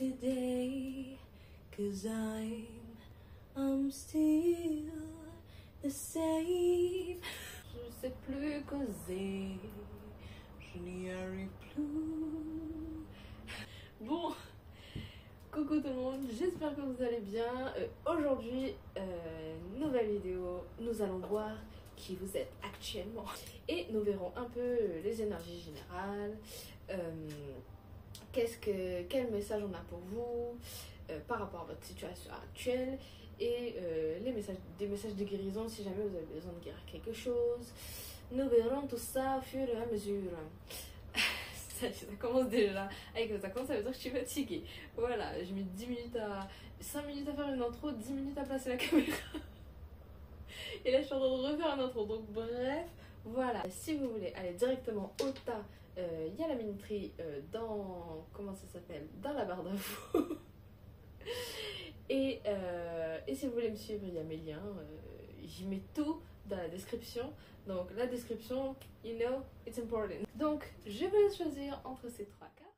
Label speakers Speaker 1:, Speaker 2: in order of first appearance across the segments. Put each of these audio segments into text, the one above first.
Speaker 1: today, 'cause I'm still the same. Je sais plus causer, je n'y arrive plus. Bon, coucou tout le monde, j'espère que vous allez bien. Aujourd'hui, nouvelle vidéo, nous allons voir qui vous êtes actuellement et nous verrons un peu les énergies générales, quel message on a pour vous par rapport à votre situation actuelle et des messages de guérison si jamais vous avez besoin de guérir quelque chose. Nous verrons tout ça au fur et à mesure. Ça commence déjà avec ça commence, ça veut dire que je suis fatiguée. Voilà, j'ai mis 5 minutes à faire une intro, 10 minutes à placer la caméra. Et là je suis en train de refaire une intro. Donc bref, voilà. Si vous voulez aller directement au tas, il y a la minuterie dans... Comment ça s'appelle? Dans la barre d'infos. Et si vous voulez me suivre, il y a mes liens. J'y mets tout dans la description. Donc la description, you know, it's important. Donc je vais choisir entre ces trois cartes.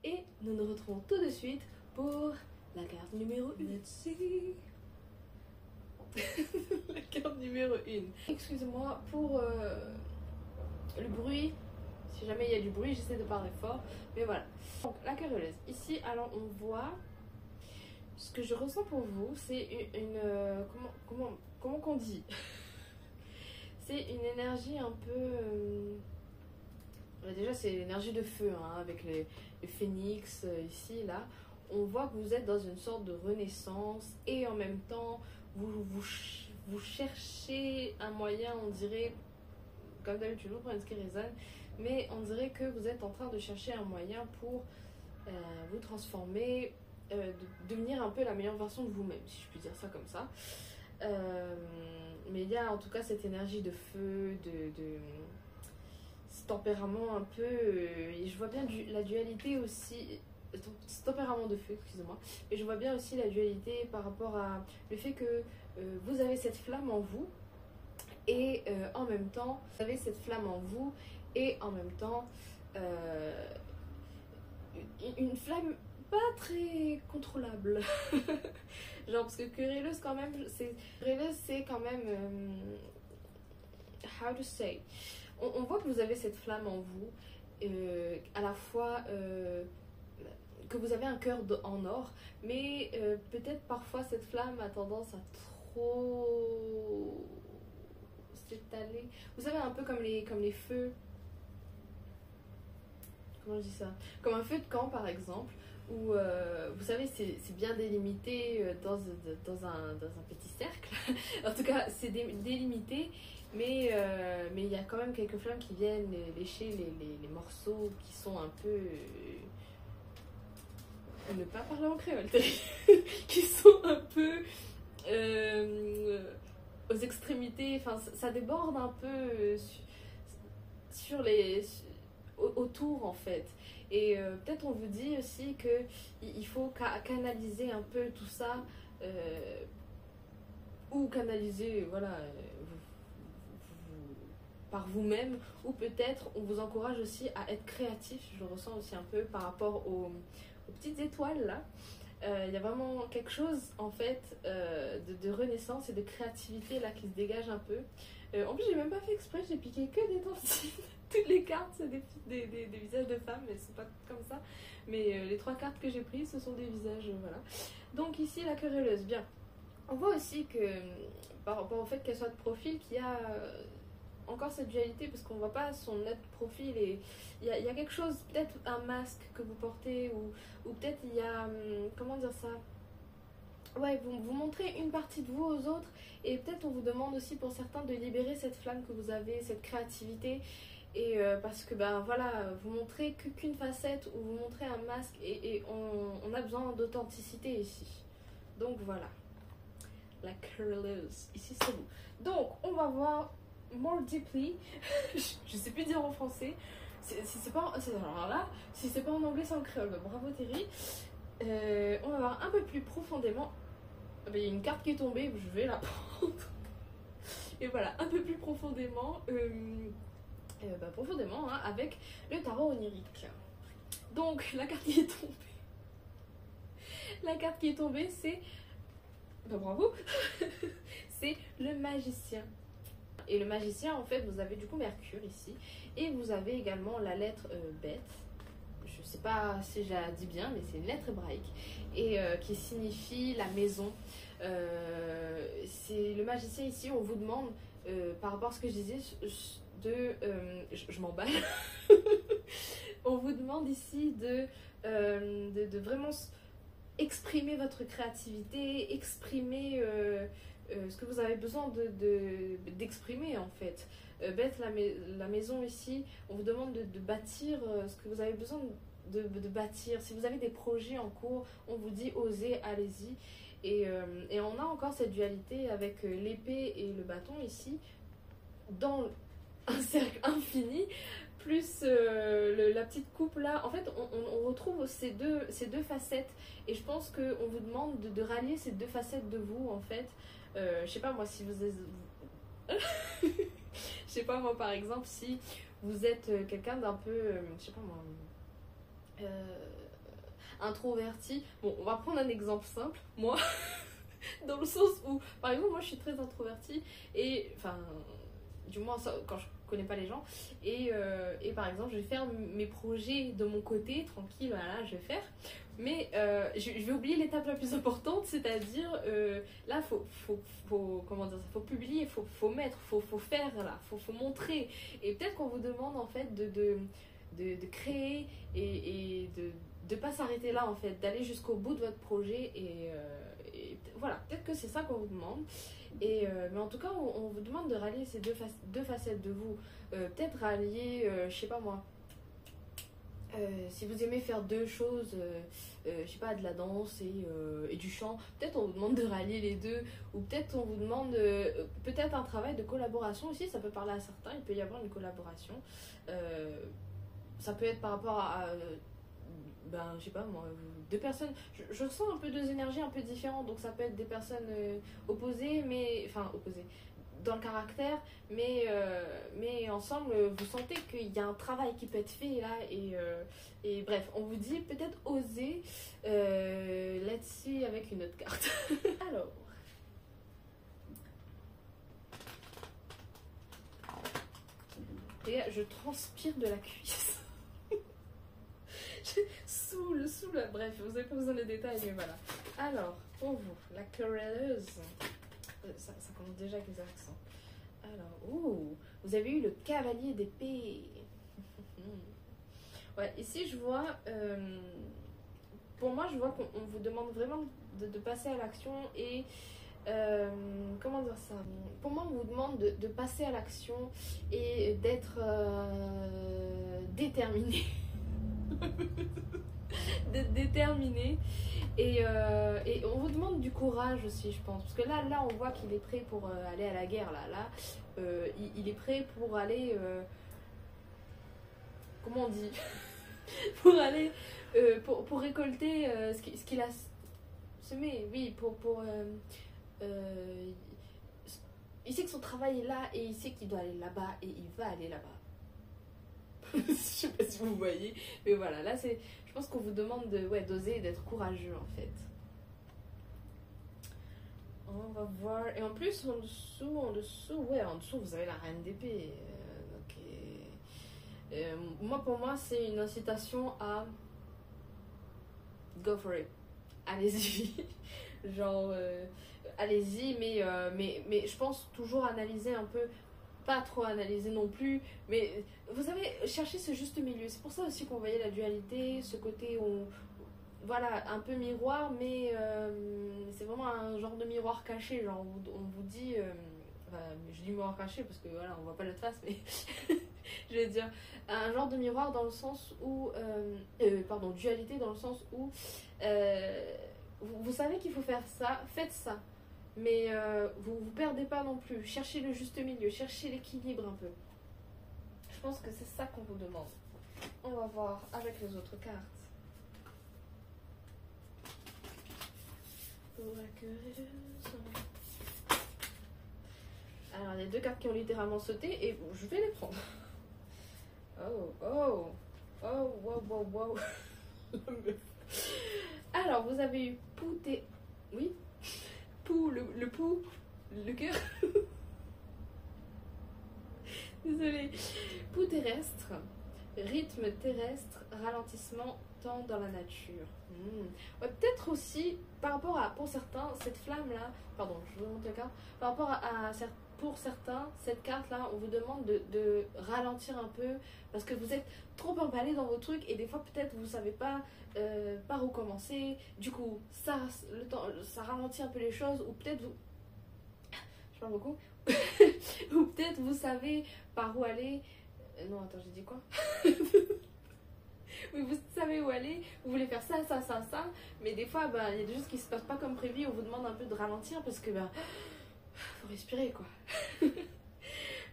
Speaker 1: Et nous nous retrouvons tout de suite pour la carte numéro 1. Let's see. La carte numéro 1. Excusez-moi pour le bruit. Si jamais il y a du bruit, j'essaie de parler fort. Mais voilà. Donc la querelleuse. Ici, alors on voit... Ce que je ressens pour vous, c'est une comment qu'on dit? C'est une énergie un peu... déjà, c'est l'énergie de feu, hein, avec le phénix ici, là. On voit que vous êtes dans une sorte de renaissance et en même temps, vous cherchez un moyen, on dirait, comme d'habitude, vous prenez ce qui résonne, mais on dirait que vous êtes en train de chercher un moyen pour vous transformer, devenir un peu la meilleure version de vous-même, si je puis dire ça comme ça. Mais il y a en tout cas cette énergie de feu, ce tempérament un peu... et je vois bien la dualité aussi, ce tempérament de feu, excusez-moi. Et je vois bien aussi la dualité par rapport à le fait que vous avez cette flamme en vous, et en même temps, vous avez cette flamme en vous, et en même temps, une flamme pas très contrôlable. Genre, parce que querelleuse quand même, c'est quand même... how to say... On voit que vous avez cette flamme en vous, à la fois que vous avez un cœur en or, mais peut-être parfois cette flamme a tendance à trop s'étaler. Vous savez, un peu comme les feux, comment je dis ça? Comme un feu de camp par exemple, où vous savez, c'est bien délimité dans un petit cercle. En tout cas, c'est délimité. Mais il y a quand même quelques flammes qui viennent lécher les morceaux qui sont un peu... ne pas parler en créole, qui sont un peu aux extrémités, enfin ça déborde un peu autour en fait. Et peut-être on vous dit aussi qu'il faut canaliser un peu tout ça, ou canaliser, voilà... par vous-même, ou peut-être on vous encourage aussi à être créatif. Je le ressens aussi un peu par rapport aux petites étoiles là. Il y a vraiment quelque chose en fait de renaissance et de créativité là qui se dégage un peu. En plus j'ai même pas fait exprès, j'ai piqué que des tentines. Toutes les cartes c'est des visages de femmes, mais c'est pas comme ça. Mais les trois cartes que j'ai prises ce sont des visages, voilà. Donc ici la querelleuse, bien. On voit aussi que par rapport au fait qu'elle soit de profil, qu'il y a encore cette dualité, parce qu'on voit pas son net profil, et il y a quelque chose, peut-être un masque que vous portez, ou peut-être il y a, comment dire ça, ouais, vous montrez une partie de vous aux autres, et peut-être on vous demande aussi pour certains de libérer cette flamme que vous avez, cette créativité, et parce que ben voilà, vous montrez qu'une facette, ou vous montrez un masque, et on a besoin d'authenticité ici. Donc voilà, la querelleuse, ici c'est vous. Donc on va voir more deeply. Je sais plus dire en français. Si c'est pas alors là, si c'est pas en anglais, c'est en créole. Bravo Terry. On va voir un peu plus profondément. Il y a une carte qui est tombée, je vais la prendre. Et voilà, un peu plus profondément, profondément hein, avec le tarot onirique. Donc, la carte qui est tombée. La carte qui est tombée, c'est... bravo. C'est le magicien. Et le magicien, en fait, vous avez du coup Mercure ici. Et vous avez également la lettre bête. Je sais pas si je la dis bien, mais c'est une lettre hébraïque. Et qui signifie la maison. C'est le magicien ici, on vous demande, par rapport à ce que je disais, je m'emballe. On vous demande ici de vraiment exprimer votre créativité, exprimer ce que vous avez besoin d'exprimer en fait. Bête, la maison ici, on vous demande de bâtir ce que vous avez besoin de bâtir. Si vous avez des projets en cours, on vous dit osez, allez-y. Et on a encore cette dualité avec l'épée et le bâton ici, dans un cercle infini, plus la petite coupe là. En fait, on retrouve ces deux facettes. Et je pense qu'on vous demande de rallier ces deux facettes de vous, en fait. Je sais pas moi, si vous êtes... je sais pas moi, par exemple, si vous êtes quelqu'un d'un peu... je sais pas moi... introverti. Bon, on va prendre un exemple simple. Moi, dans le sens où, par exemple, moi je suis très introvertie et, enfin, du moins ça, quand je connais pas les gens. Et par exemple, je vais faire mes projets de mon côté, tranquille, voilà, je vais faire. Mais je vais oublier l'étape la plus importante, c'est-à-dire là, comment dire ça, faut publier, faut mettre, faut faire, là, faut montrer. Et peut-être qu'on vous demande en fait de créer et de pas s'arrêter là en fait, d'aller jusqu'au bout de votre projet et voilà, peut-être que c'est ça qu'on vous demande. Mais en tout cas, on vous demande de rallier ces deux facettes de vous. Peut-être rallier, je sais pas moi, si vous aimez faire deux choses, je sais pas, de la danse et du chant, peut-être on vous demande de rallier les deux, ou peut-être on vous demande peut-être un travail de collaboration aussi, ça peut parler à certains, il peut y avoir une collaboration. Ça peut être par rapport à je sais pas moi, deux personnes, je ressens un peu deux énergies un peu différentes, donc ça peut être des personnes opposées, enfin opposées dans le caractère, mais ensemble vous sentez qu'il y a un travail qui peut être fait là, et bref, on vous dit peut-être oser là-dessus avec une autre carte. Alors, les gars, je transpire de la cuisse. Bref, vous n'avez pas besoin des détails, mais voilà. Alors, pour vous, la querelleuse. Ça commence déjà avec les accents. Alors, vous avez eu le cavalier d'épée. Ouais, ici je vois, pour moi je vois qu'on vous demande vraiment de passer à l'action et, comment dire ça, pour moi on vous demande de passer à l'action et d'être déterminé. D'être déterminé et on vous demande du courage aussi, je pense, parce que là on voit qu'il est prêt pour aller à la guerre il est prêt pour aller comment on dit pour aller pour récolter ce qu'il a semé, oui, il sait que son travail est là et il sait qu'il doit aller là-bas et il va aller là-bas. Je sais pas si vous voyez, mais voilà, là c'est, je pense qu'on vous demande d'oser et d'être courageux en fait. On va voir, et en plus en dessous vous avez la reine d'épée. Pour moi c'est une incitation à go for it, allez-y. Genre allez-y, mais je pense toujours analyser un peu, pas trop analyser non plus, mais vous savez, chercher ce juste milieu. C'est pour ça aussi qu'on voyait la dualité, ce côté où, voilà, un peu miroir, mais c'est vraiment un genre de miroir caché. Genre, on vous dit, je dis miroir caché parce que voilà, on voit pas notre face, mais je vais dire un genre de miroir dans le sens où, dualité dans le sens où vous savez qu'il faut faire ça, faites ça. Mais vous perdez pas non plus. Cherchez le juste milieu, cherchez l'équilibre un peu. Je pense que c'est ça qu'on vous demande. On va voir avec les autres cartes. Alors, il y a deux cartes qui ont littéralement sauté et je vais les prendre. Oh, oh, oh, wow, wow, wow. Alors, vous avez eu Pou, oui, Pou, le Pou, le cœur. Désolée. Pou terrestre, rythme terrestre, ralentissement, temps dans la nature. Ouais, peut-être aussi, par rapport à, pour certains, cette flamme-là, pardon, je vous montre la carte, par rapport pour certains, cette carte-là, on vous demande de ralentir un peu, parce que vous êtes trop emballé dans vos trucs, et des fois, peut-être, vous savez pas par où commencer, du coup, ça ralentit un peu les choses, ou peut-être vous... Je parle beaucoup. Ou peut-être vous savez par où aller. Non, attends, j'ai dit quoi? Oui, vous savez où aller, vous voulez faire ça, ça, ça, ça, mais des fois, bah, il y a des choses qui se passent pas comme prévu, on vous demande un peu de ralentir parce que, bah, faut respirer, quoi.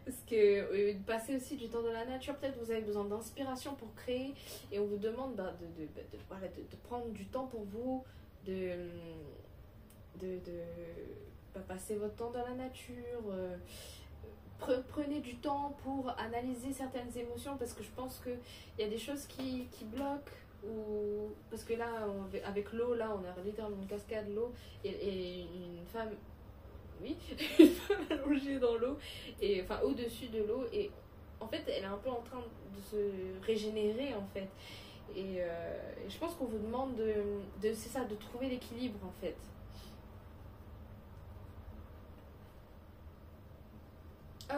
Speaker 1: Parce que passer aussi du temps dans la nature, peut-être vous avez besoin d'inspiration pour créer, et on vous demande bah, voilà, de prendre du temps pour vous, bah, passer votre temps dans la nature. Prenez du temps pour analyser certaines émotions, parce que je pense qu'il y a des choses qui bloquent, ou parce que là avec l'eau, là on a littéralement une cascade, l'eau, et une femme, oui, une femme allongée dans l'eau, et enfin au-dessus de l'eau, et en fait elle est un peu en train de se régénérer en fait, et je pense qu'on vous demande c'est ça, de trouver l'équilibre en fait.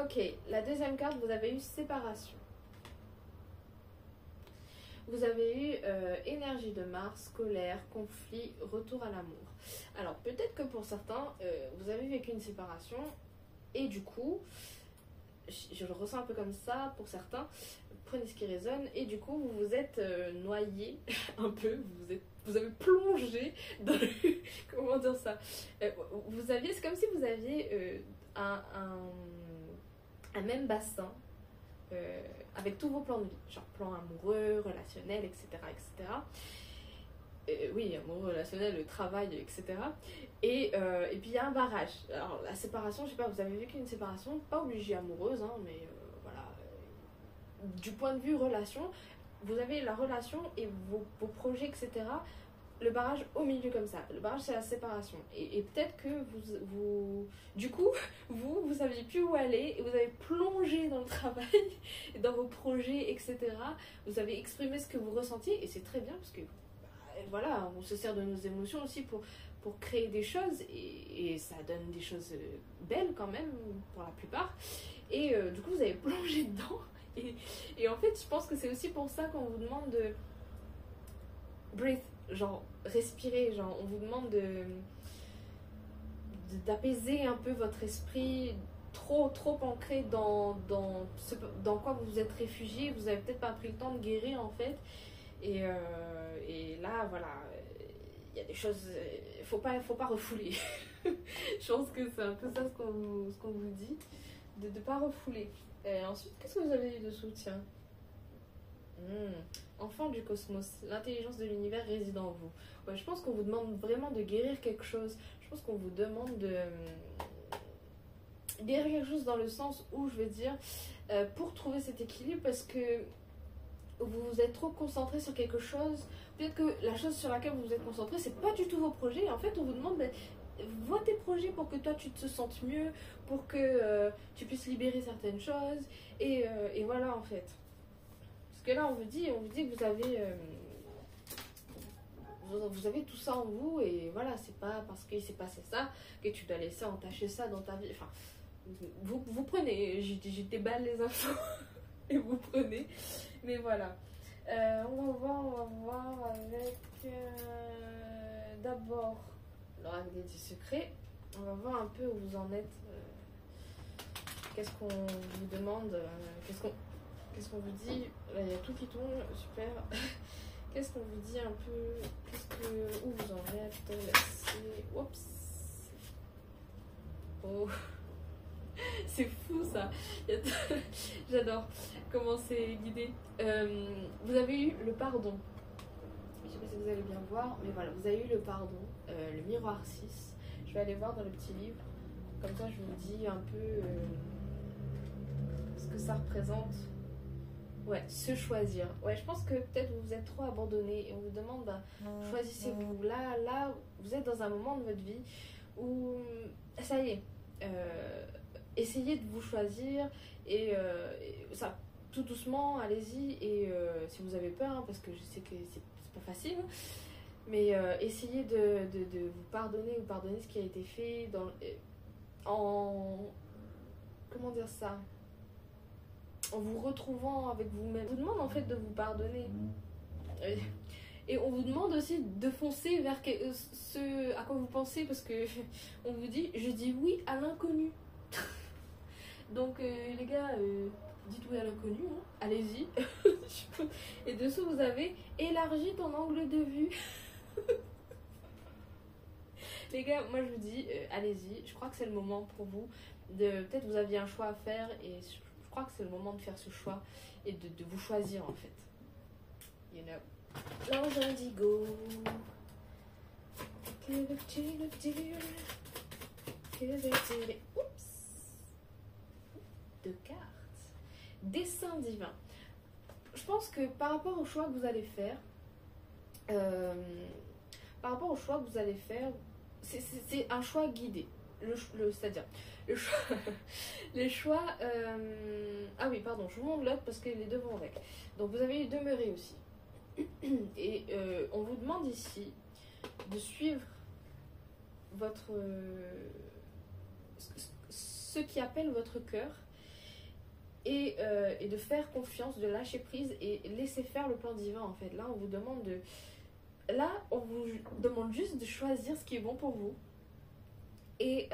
Speaker 1: Ok, la deuxième carte, vous avez eu séparation. Vous avez eu énergie de Mars, colère, conflit, retour à l'amour. Alors peut-être que pour certains, vous avez vécu une séparation et du coup, je le ressens un peu comme ça pour certains, prenez ce qui résonne, et du coup vous vous êtes noyé un peu, vous avez plongé dans le... Comment dire ça, vous aviez, c'est comme si vous aviez un même bassin avec tous vos plans de vie, genre plan amoureux, relationnel, etc. etc. Oui, amoureux, relationnel, le travail, etc. Et puis il y a un barrage. Alors la séparation, je sais pas, vous avez vécu une séparation, pas obligée amoureuse, hein, mais voilà. Du point de vue relation, vous avez la relation et vos projets, etc. Le barrage au milieu comme ça. Le barrage, c'est la séparation. Et peut-être que du coup, vous saviez plus où aller, et vous avez plongé dans le travail, dans vos projets, etc. Vous avez exprimé ce que vous ressentiez, et c'est très bien, parce que voilà, on se sert de nos émotions aussi pour créer des choses, et ça donne des choses belles quand même, pour la plupart. Et du coup, vous avez plongé dedans. Et en fait, je pense que c'est aussi pour ça qu'on vous demande de breathe, genre respirer, genre on vous demande d'apaiser un peu votre esprit trop ancré dans quoi vous vous êtes réfugié. Vous avez peut-être pas pris le temps de guérir en fait, et là voilà, il y a des choses, faut pas refouler. Je pense que c'est un peu ça ce qu'on vous dit, de ne pas refouler. Et ensuite, qu'est-ce que vous avez eu de soutien? Enfant du cosmos, l'intelligence de l'univers réside en vous. Ouais, je pense qu'on vous demande vraiment de guérir quelque chose. Je pense qu'on vous demande de guérir quelque chose dans le sens où, je veux dire, pour trouver cet équilibre, parce que vous vous êtes trop concentré sur quelque chose. Peut-être que la chose sur laquelle vous vous êtes concentré, c'est pas du tout vos projets. En fait, on vous demande, vois tes projets pour que toi tu te sentes mieux, pour que tu puisses libérer certaines choses, et voilà en fait. Parce que là on vous dit que vous avez tout ça en vous, et voilà, c'est pas parce qu'il s'est passé ça que tu dois laisser entacher ça dans ta vie. Enfin, vous prenez, j'ai déballe les infos et vous prenez, mais voilà. On va voir avec d'abord l'oracle des 10 secrets. On va voir un peu où vous en êtes. Qu'est-ce qu'on vous demande, qu'est-ce qu'on vous dit. Là, il y a tout qui tombe, super. Qu'est-ce qu'on vous dit un peu, où vous en êtes. Oups. Oh. C'est fou ça. J'adore comment c'est guidé. Vous avez eu le pardon. Je sais pas si vous allez bien voir, mais voilà, vous avez eu le pardon, le miroir 6. Je vais aller voir dans le petit livre Comme ça, je vous dis un peu ce que ça représente. Ouais, se choisir. Ouais, je pense que peut-être vous vous êtes trop abandonné et on vous demande, bah, choisissez-vous. Là, vous êtes dans un moment de votre vie où, ça y est, essayez de vous choisir et ça, tout doucement, allez-y. Et si vous avez peur, hein, parce que je sais que c'est pas facile, mais essayez de vous pardonner ce qui a été fait en comment dire ça, en vous retrouvant avec vous-même. On vous demande en fait de vous pardonner. Et on vous demande aussi de foncer vers ce à quoi vous pensez, parce que on vous dit, je dis oui à l'inconnu. Donc les gars, dites oui à l'inconnu, hein. Allez-y. Et dessous vous avez élargi ton angle de vue. Les gars, moi je vous dis, allez-y. Je crois que c'est le moment pour vous peut-être vous aviez un choix à faire et je crois que c'est le moment de faire ce choix et de vous choisir en fait. You know. L'ange indigo. Oups. Deux cartes. Dessein divin. Je pense que par rapport au choix que vous allez faire, c'est un choix guidé. C'est-à-dire, les choix. Ah oui, pardon, je vous montre l'autre parce que les deux vont avec. Donc vous avez eu demeuré aussi. Et on vous demande ici de suivre votre. Ce qui appelle votre cœur et de faire confiance, de lâcher prise et laisser faire le plan divin en fait. Là, on vous demande juste de choisir ce qui est bon pour vous et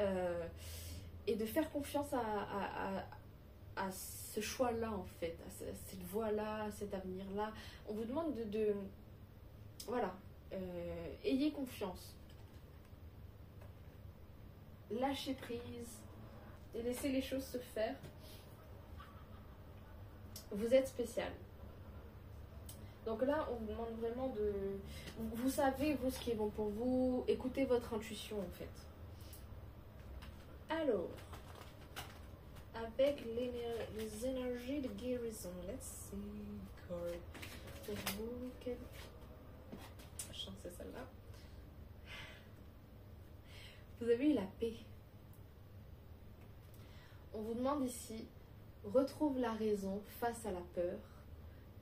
Speaker 1: de faire confiance à ce choix-là en fait, à cette voie-là, à cet avenir-là. On vous demande voilà, ayez confiance, lâchez prise et laissez les choses se faire. Vous êtes spécial. Donc là, on vous demande vraiment vous savez, vous, ce qui est bon pour vous. Écoutez votre intuition, en fait. Alors, avec les énergies de guérison, let's see, card pour vous. Je sens que c'est celle-là. Vous avez eu la paix. On vous demande ici, retrouve la raison face à la peur.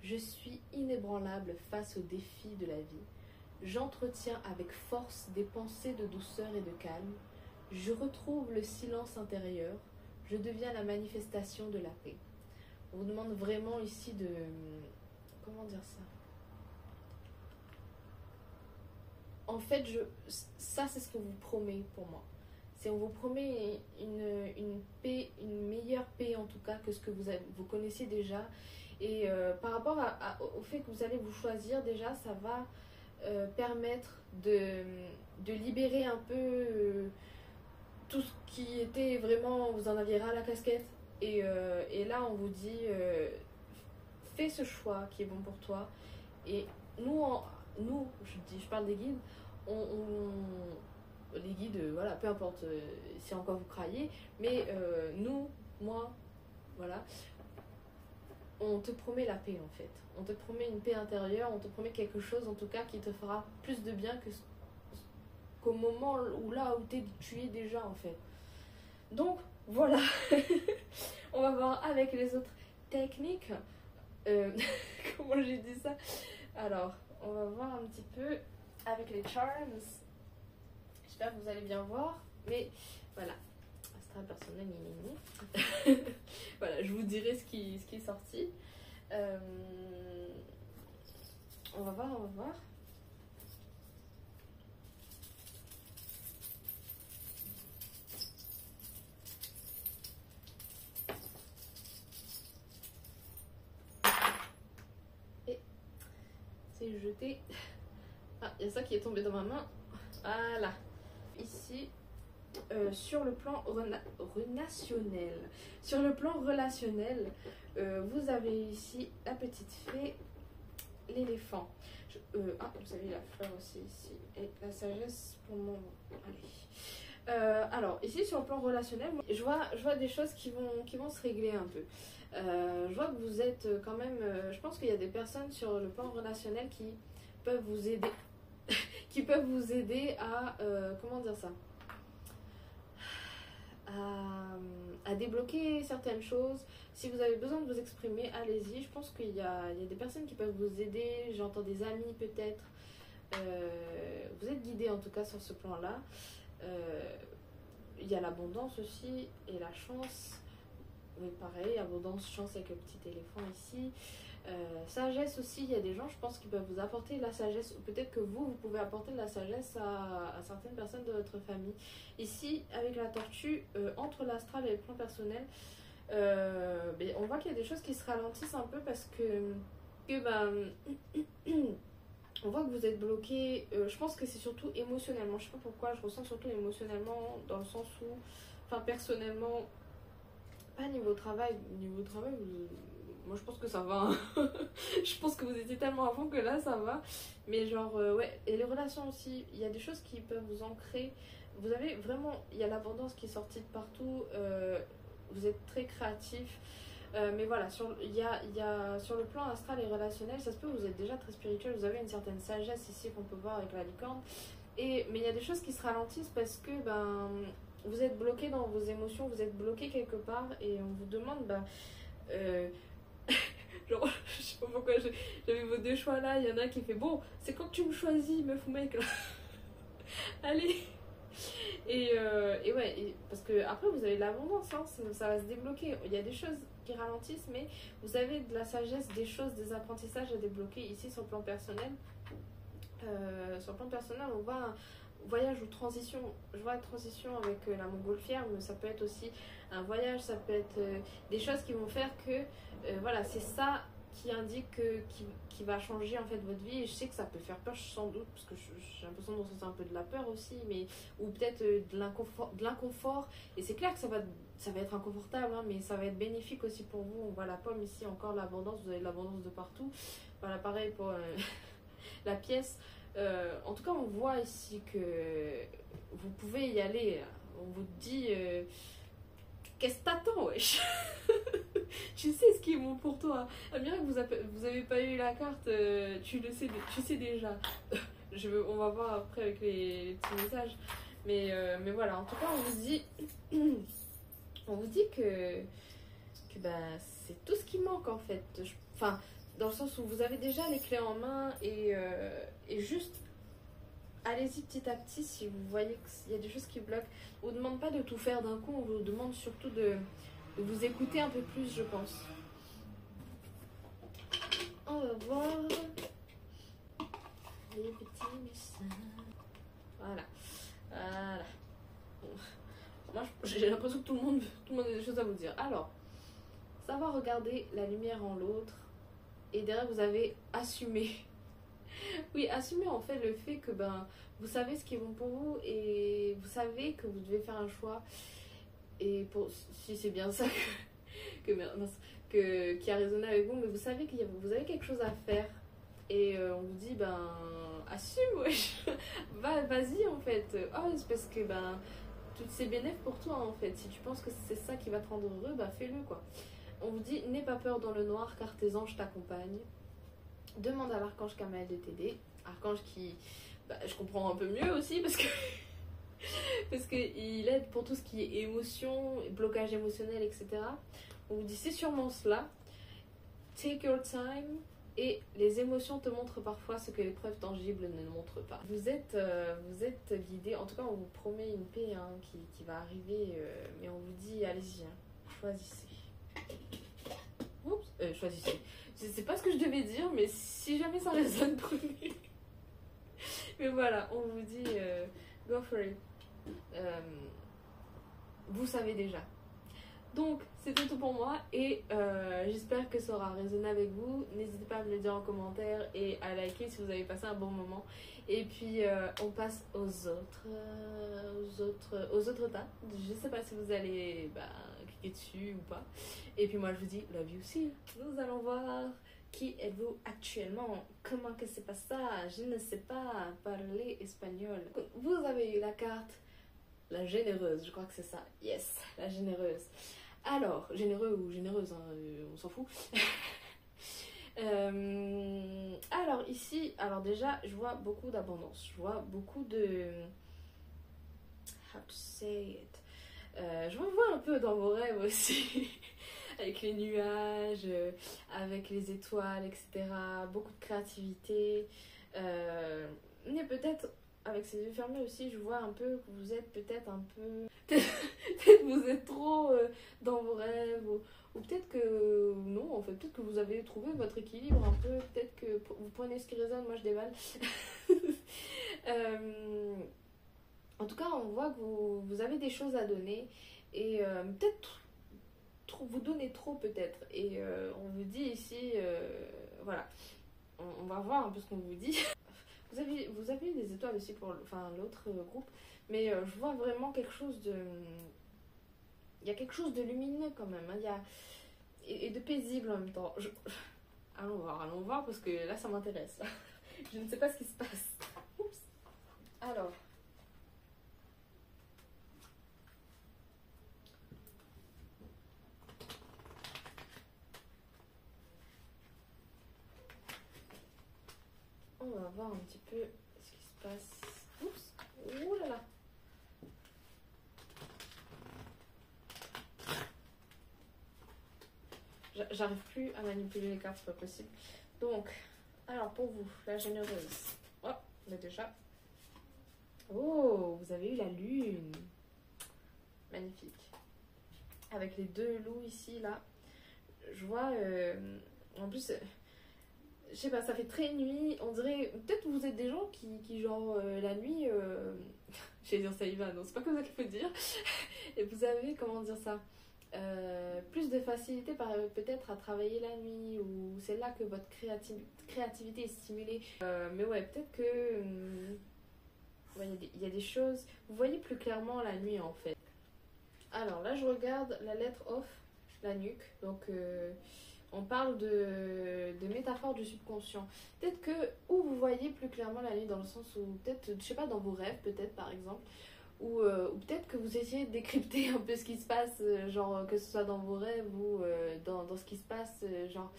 Speaker 1: Je suis inébranlable face aux défis de la vie. J'entretiens avec force des pensées de douceur et de calme. Je retrouve le silence intérieur. Je deviens la manifestation de la paix. On vous demande vraiment ici de... Comment dire ça? En fait, ça c'est ce qu'on vous promet pour moi. On vous promet une paix, une meilleure paix en tout cas que ce que vous connaissiez déjà. Et par rapport au fait que vous allez vous choisir déjà, ça va permettre de libérer un peu tout ce qui était vraiment, vous en aviez ras la casquette. Et là, on vous dit, fais ce choix qui est bon pour toi. Et je parle des guides, les guides, voilà, peu importe si encore vous croyez, mais moi, voilà, on te promet la paix en fait. On te promet une paix intérieure, on te promet quelque chose en tout cas qui te fera plus de bien qu'au moment où tu es déjà en fait. Donc voilà, on va voir avec les autres techniques. Comment j'ai dit ça? Alors, on va voir un petit peu avec les charms. J'espère que vous allez bien voir, mais voilà. Astral personnel, voilà, je vous dirai ce qui est sorti. On va voir. Et c'est jeté. Ah, il y a ça qui est tombé dans ma main. Voilà. Ici. Sur le plan relationnel, vous avez ici la petite fée, l'éléphant. Vous avez la fleur aussi ici et la sagesse pour mon... Allez. Alors, ici sur le plan relationnel, je vois des choses qui vont se régler un peu. Je vois que vous êtes quand même. Je pense qu'il y a des personnes sur le plan relationnel qui peuvent vous aider, qui peuvent vous aider à. Comment dire ça? À débloquer certaines choses. Si vous avez besoin de vous exprimer, allez-y. Je pense qu'il y a des personnes qui peuvent vous aider. J'entends des amis peut-être. Vous êtes guidé en tout cas sur ce plan-là. Il y a l'abondance aussi et la chance. Oui, pareil, abondance, chance avec le petit éléphant ici. Sagesse aussi, il y a des gens, je pense, qui peuvent vous apporter de la sagesse. Ou peut-être que vous pouvez apporter de la sagesse à certaines personnes de votre famille. Ici, avec la tortue, entre l'astral et le plan personnel, on voit qu'il y a des choses qui se ralentissent un peu parce que on voit que vous êtes bloqué. Je pense que c'est surtout émotionnellement. Je sais pas pourquoi, je ressens surtout émotionnellement dans le sens où, enfin personnellement, pas niveau travail. Niveau travail, moi je pense que ça va. Hein. Je pense que vous étiez tellement à fond que là ça va. Mais genre, ouais. Et les relations aussi, il y a des choses qui peuvent vous ancrer. Vous avez vraiment, il y a l'abondance qui est sortie de partout. Vous êtes très créatif. Mais voilà, il y a sur le plan astral et relationnel, ça se peut, vous êtes déjà très spirituel, vous avez une certaine sagesse ici qu'on peut voir avec la licorne. Mais il y a des choses qui se ralentissent parce que vous êtes bloqué dans vos émotions, vous êtes bloqué quelque part et on vous demande, genre, je sais pas pourquoi j'avais vos deux choix là, il y en a un qui fait bon, c'est quand que tu me choisis, meuf ou mec là. Allez. Et ouais, parce que après vous avez de l'abondance, hein, ça va se débloquer. Il y a des choses qui ralentissent, mais vous avez de la sagesse, des choses, des apprentissages à débloquer ici sur le plan personnel. Sur le plan personnel, on voit un voyage ou transition. Je vois une transition avec la montgolfière, mais ça peut être aussi un voyage, ça peut être des choses qui vont faire que, voilà, c'est ça qui indique qui va changer en fait votre vie. Et je sais que ça peut faire peur sans doute parce que j'ai l'impression de ressentir un peu de la peur aussi, mais ou peut-être de l'inconfort. Et c'est clair que ça va être inconfortable, hein, mais ça va être bénéfique aussi pour vous. On voit la pomme ici, encore l'abondance, vous avez de l'abondance de partout. Voilà, pareil pour la pièce. En tout cas, on voit ici que vous pouvez y aller. On vous dit qu'est-ce que t'attends, wesh. Tu sais ce qui est bon pour toi. Amira, vous avez pas eu la carte, tu sais déjà. On va voir après avec les petits messages. Mais voilà, en tout cas, on vous dit que c'est tout ce qui manque en fait. Enfin, dans le sens où vous avez déjà les clés en main et juste allez-y petit à petit si vous voyez qu'il y a des choses qui bloquent. On ne vous demande pas de tout faire d'un coup, on vous demande surtout de vous écouter un peu plus, je pense. On va voir les petits messages. Voilà. Moi, j'ai l'impression que tout le monde a des choses à vous dire. Alors, savoir regarder la lumière en l'autre. Et derrière, vous avez assumé. Oui, assumer en fait le fait que vous savez ce qui est bon pour vous et vous savez que vous devez faire un choix. Et si c'est bien ça qui a résonné avec vous, mais vous savez vous avez quelque chose à faire. Et on vous dit, assume, wesh. Vas-y en fait. Oh, c'est parce que c'est bénéf pour toi en fait. Si tu penses que c'est ça qui va te rendre heureux, fais-le quoi. On vous dit, n'aie pas peur dans le noir car tes anges t'accompagnent. Demande à l'archange Kamael de t'aider. Archange qui, je comprends un peu mieux aussi parce que il aide pour tout ce qui est émotion, blocage émotionnel, etc. On vous dit c'est sûrement cela. Take your time. Et les émotions te montrent parfois ce que les preuves tangibles ne montrent pas. Vous êtes guidé, en tout cas on vous promet une paix qui va arriver, mais on vous dit allez-y, choisissez. Oups, choisissez. Je sais pas ce que je devais dire, mais si jamais ça résonne, prenez. Mais voilà, on vous dit go for it. Vous savez déjà. Donc, c'était tout pour moi et j'espère que ça aura résonné avec vous. N'hésitez pas à me le dire en commentaire et à liker si vous avez passé un bon moment. Et puis, on passe aux autres tas. Je sais pas si vous allez cliquer dessus ou pas. Et puis moi, je vous dis love you aussi. Nous allons voir qui êtes-vous actuellement. Comment que c'est pas ça? Je ne sais pas parler espagnol. Vous avez eu la carte La généreuse, je crois que c'est ça. Yes, la généreuse. Alors, généreux ou généreuse, hein, on s'en fout. Alors ici, alors déjà, je vois beaucoup d'abondance. Je vois beaucoup de... How to say it? Je me vois un peu dans vos rêves aussi. Avec les nuages, avec les étoiles, etc. Beaucoup de créativité. Mais peut-être, avec ces yeux fermés aussi, je vois un peu que vous êtes peut-être un peu... peut-être que vous êtes trop dans vos rêves. Ou peut-être que... Non, en fait, peut-être que vous avez trouvé votre équilibre un peu. Peut-être que vous prenez ce qui résonne, moi je dévale. En tout cas, on voit que vous avez des choses à donner. Et peut-être vous donnez trop peut-être. Et on vous dit ici... voilà. On va voir un peu ce qu'on vous dit. Vous avez des étoiles aussi pour l'autre groupe, mais je vois vraiment quelque chose de... Il y a quelque chose de lumineux quand même, hein. Et de paisible en même temps. Allons voir parce que là ça m'intéresse. Je ne sais pas ce qui se passe. Oups. Alors. On va voir un petit peu ce qui se passe. Oups. Ouh là là. J'arrive plus à manipuler les cartes, c'est pas possible. Donc, alors pour vous, la généreuse. Oh, mais déjà. Oh, vous avez eu la lune. Magnifique. Avec les deux loups ici, là. Je vois... en plus, je sais pas, ça fait très nuit. On dirait... Peut-être vous êtes des gens qui genre, la nuit... J'allais dire ça y va, non, c'est pas comme ça qu'il faut dire. Et vous avez, comment dire ça, plus de facilité peut-être à travailler la nuit, ou c'est là que votre créativité est stimulée. Mais ouais, peut-être que ouais, il y a des choses, vous voyez plus clairement la nuit en fait. Alors là je regarde la lettre off, la nuque, donc on parle de métaphore du subconscient. Peut-être que, ou vous voyez plus clairement la nuit dans le sens où peut-être, je sais pas, dans vos rêves peut-être par exemple, ou peut-être que vous essayez de décrypter un peu ce qui se passe, genre que ce soit dans vos rêves ou dans ce qui se passe, genre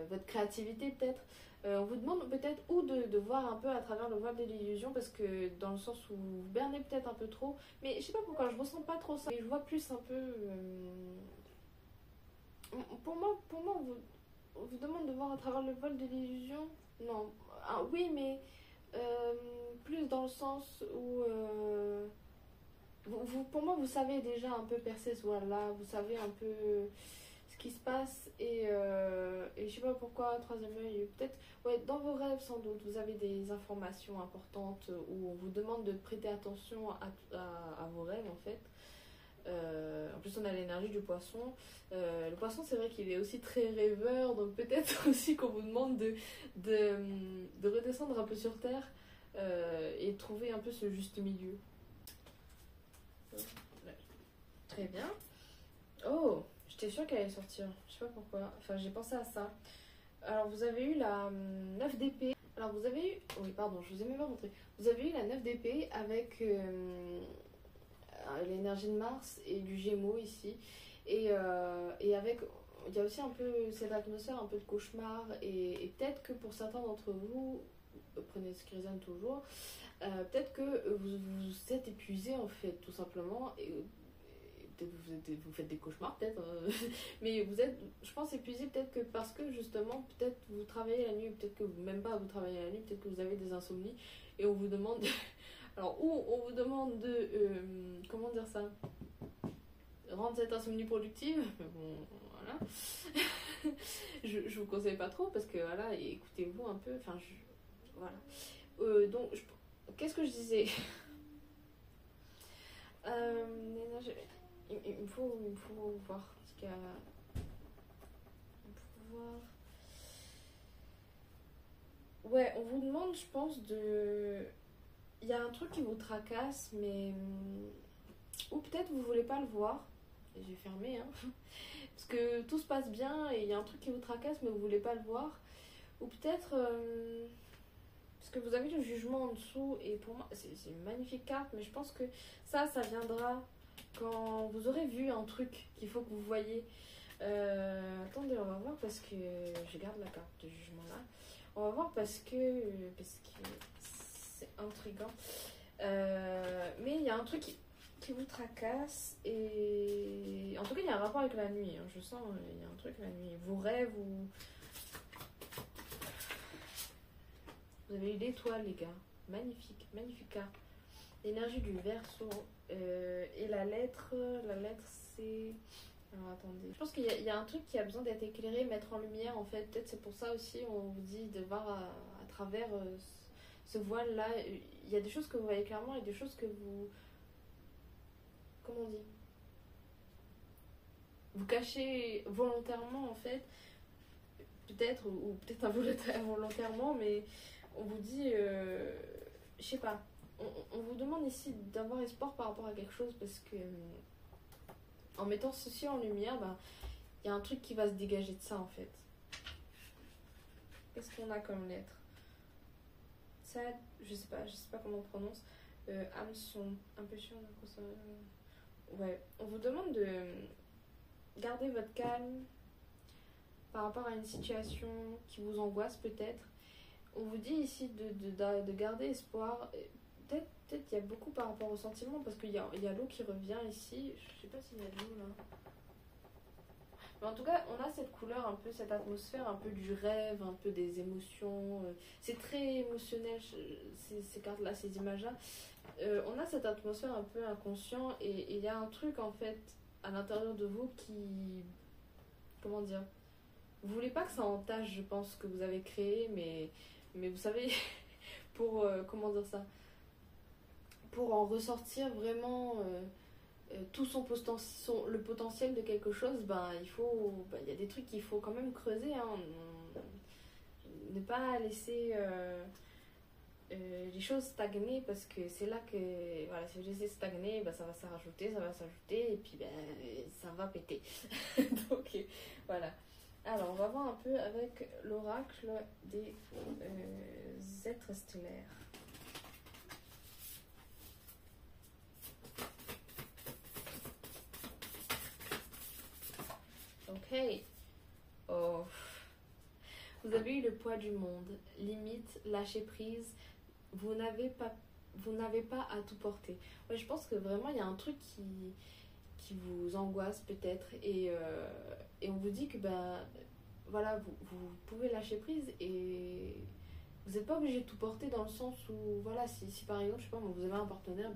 Speaker 1: votre créativité peut-être. On vous demande peut-être ou de voir un peu à travers le voile de l'illusion, parce que dans le sens où vous bernez peut-être un peu trop, mais je sais pas pourquoi, je ressens pas trop ça. Et je vois plus un peu... pour moi on vous demande de voir à travers le voile de l'illusion. Non, ah, oui, mais plus dans le sens où... pour moi, vous savez déjà un peu percer ce voile-là, vous savez un peu ce qui se passe, et je sais pas pourquoi, troisième œil, peut-être, ouais, dans vos rêves sans doute, vous avez des informations importantes où on vous demande de prêter attention à vos rêves en fait. En plus, on a l'énergie du poisson. Le poisson, c'est vrai qu'il est aussi très rêveur, donc peut-être aussi qu'on vous demande de redescendre un peu sur terre et de trouver un peu ce juste milieu. Très bien. Oh, j'étais sûre qu'elle allait sortir. Je sais pas pourquoi. Enfin, j'ai pensé à ça. Alors, vous avez eu la 9 d'épée. Alors, vous avez eu... Oui, pardon, je vous ai même pas montré. Vous avez eu la 9 d'épée avec l'énergie de Mars et du Gémeaux ici. Et avec... Il y a aussi un peu cette atmosphère, un peu de cauchemar. Et peut-être que pour certains d'entre vous, prenez ce qui résonne toujours, peut-être que vous êtes épuisé en fait, tout simplement. Et peut-être vous faites des cauchemars, peut-être. Mais vous êtes, je pense, épuisé peut-être que parce que justement, peut-être vous travaillez la nuit, peut-être que vous, même pas vous travaillez la nuit, peut-être que vous avez des insomnies. Et on vous demande... Alors, ou on vous demande de... comment dire ça, rendre cette insomnie productive. Mais bon, voilà. je vous conseille pas trop parce que voilà, écoutez-vous un peu. Enfin, voilà. Donc, qu'est-ce que je disais? Il me faut voir ce qu'il y a. On peut voir. Ouais, on vous demande, je pense, de... Il y a un truc qui vous tracasse, mais... Ou peut-être vous voulez pas le voir. J'ai fermé, hein. Parce que tout se passe bien et il y a un truc qui vous tracasse, mais vous voulez pas le voir. Ou peut-être... Parce que vous avez le jugement en dessous, et pour moi, c'est une magnifique carte, mais je pense que ça viendra quand vous aurez vu un truc qu'il faut que vous voyez. Attendez, on va voir parce que je garde la carte de jugement là. On va voir parce que c'est intriguant. Mais il y a un truc qui vous tracasse et en tout cas il y a un rapport avec la nuit. Hein. Je sens il y a un truc la nuit. Vos rêves ou vous avez eu l'étoile les gars. Magnifique, magnifique carte. L'énergie du Verseau et la lettre c'est. Alors attendez. Je pense qu'il y a un truc qui a besoin d'être éclairé, mettre en lumière en fait. Peut-être c'est pour ça aussi on vous dit de voir à travers ce voile là. Il y a des choses que vous voyez clairement et des choses que vous. Comment on dit? Vous cachez volontairement en fait. Peut-être ou peut-être involontairement, mais on vous dit. Je sais pas. On vous demande ici d'avoir espoir par rapport à quelque chose parce que. En mettant ceci en lumière, il y a un truc qui va se dégager de ça en fait. Qu'est-ce qu'on a comme lettre? Sad, je sais pas comment on prononce. Hameçon, impulsion, ouais. On vous demande de garder votre calme par rapport à une situation qui vous angoisse peut-être. On vous dit ici de garder espoir. Peut-être qu'il y a beaucoup par rapport au sentiment parce qu'il y a l'eau qui revient ici. Je sais pas s'il y a de l'eau là. Mais en tout cas, on a cette couleur, un peu cette atmosphère, un peu du rêve, un peu des émotions. C'est très émotionnel ces cartes-là, ces images-là. On a cette atmosphère un peu inconscient et il y a un truc en fait à l'intérieur de vous qui. Comment dire? Vous voulez pas que ça entache, je pense, ce que vous avez créé, mais vous savez, pour. Comment dire ça? Pour en ressortir vraiment tout le potentiel de quelque chose, il y a des trucs qu'il faut quand même creuser. Hein. Ne pas laisser les choses stagner parce que c'est là que, voilà, si vous laissez stagner, ça va s'ajouter, et puis ça va péter. Donc voilà. Alors, on va voir un peu avec l'oracle des êtres stellaires. Ok. Oh. Vous avez eu le poids du monde. Limite, lâcher prise. Vous n'avez pas à tout porter. Ouais, je pense que vraiment, il y a un truc qui vous angoisse peut-être. Et on vous dit que, voilà, vous pouvez lâcher prise et vous n'êtes pas obligé de tout porter dans le sens où, voilà, si par exemple, je sais pas, vous avez un partenaire,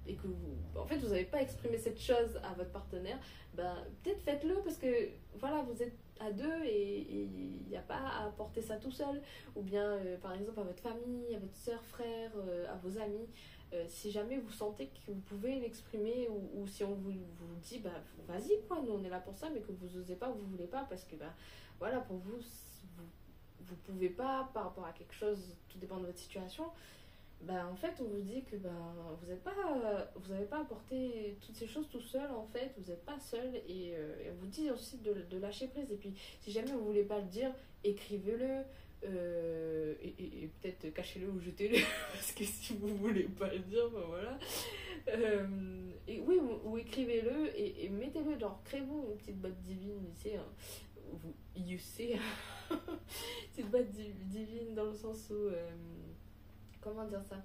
Speaker 1: et que en fait, vous n'avez pas exprimé cette chose à votre partenaire, peut-être faites-le parce que, voilà, vous êtes à deux et il n'y a pas à porter ça tout seul. Ou bien, par exemple, à votre famille, à votre soeur, frère, à vos amis. Si jamais vous sentez que vous pouvez l'exprimer ou si on vous dit, vas-y, quoi, nous on est là pour ça, mais que vous n'osez pas, vous voulez pas parce que, voilà, pour vous pouvez pas par rapport à quelque chose, tout dépend de votre situation. En fait, on vous dit que vous n'avez pas à porter toutes ces choses tout seul, en fait, vous n'êtes pas seul et on vous dit aussi de lâcher prise. Et puis, si jamais vous voulez pas le dire, écrivez-le et peut-être cachez-le ou jetez-le parce que si vous voulez pas le dire, voilà. Et oui, ou écrivez-le et mettez-le, genre, créez-vous une petite boîte divine, tu sais, you sais, petite boîte divine dans le sens où. Comment dire ça?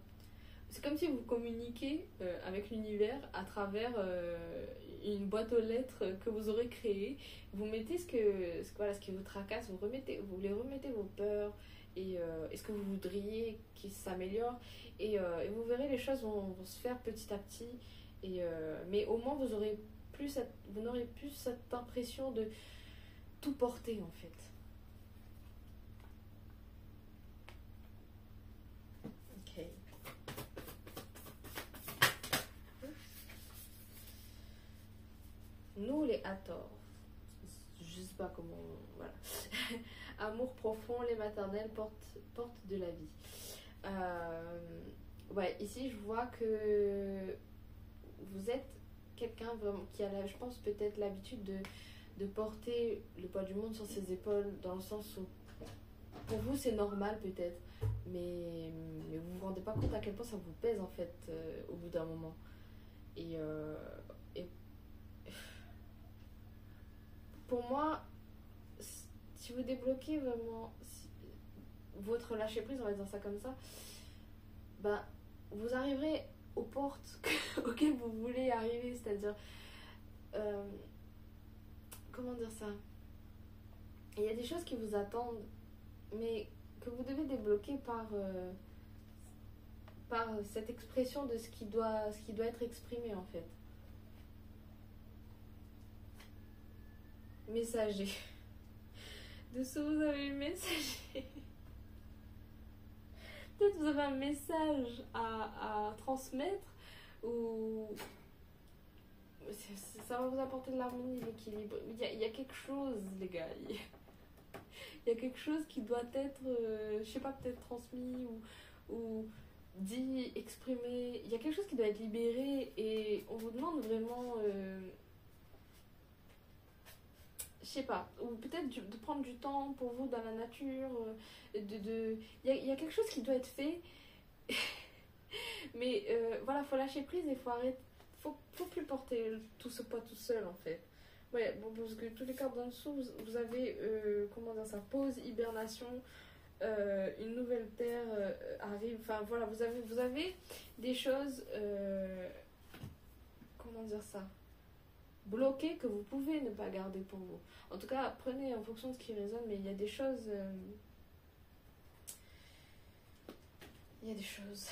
Speaker 1: C'est comme si vous communiquez avec l'univers à travers une boîte aux lettres que vous aurez créée. Vous mettez ce qui vous tracasse, vous les remettez vos peurs et ce que vous voudriez qui s'améliore. Et vous verrez, les choses vont se faire petit à petit. Mais au moins, vous n'aurez plus cette impression de tout porter en fait. Nous les Hathor, je sais pas comment, voilà. Amour profond, les maternelles portent de la vie. Ouais, ici je vois que vous êtes quelqu'un vraiment qui a, je pense, peut-être l'habitude de porter le poids du monde sur ses épaules, dans le sens où pour vous c'est normal peut-être. mais vous vous rendez pas compte à quel point ça vous pèse en fait au bout d'un moment. Et pour moi, si vous débloquez vraiment votre lâcher prise, on va dire ça comme ça, ben, vous arriverez aux portes auxquelles vous voulez arriver, c'est-à-dire comment dire ça, il y a des choses qui vous attendent mais que vous devez débloquer par cette expression de ce qui doit être exprimé en fait. Messager. Dessous vous avez le messager. Peut-être vous avez un message à transmettre ou ça va vous apporter de l'harmonie, de l'équilibre. Il y a quelque chose, les gars. Il y a quelque chose qui doit être, je sais pas, peut-être transmis ou dit, exprimé. Il y a quelque chose qui doit être libéré et on vous demande vraiment, je sais pas, ou peut-être de prendre du temps pour vous dans la nature. Il y a quelque chose qui doit être fait. Mais voilà, faut lâcher prise et faut arrêter. Faut plus porter tout ce poids tout seul en fait. Ouais, bon, parce que tous les cartes en dessous, vous avez, comment dire ça, pause, hibernation, une nouvelle terre arrive. Enfin voilà, vous avez des choses, comment dire ça, bloquées que vous pouvez ne pas garder pour vous. En tout cas, prenez en fonction de ce qui résonne, mais il y a des choses. Il y a des choses.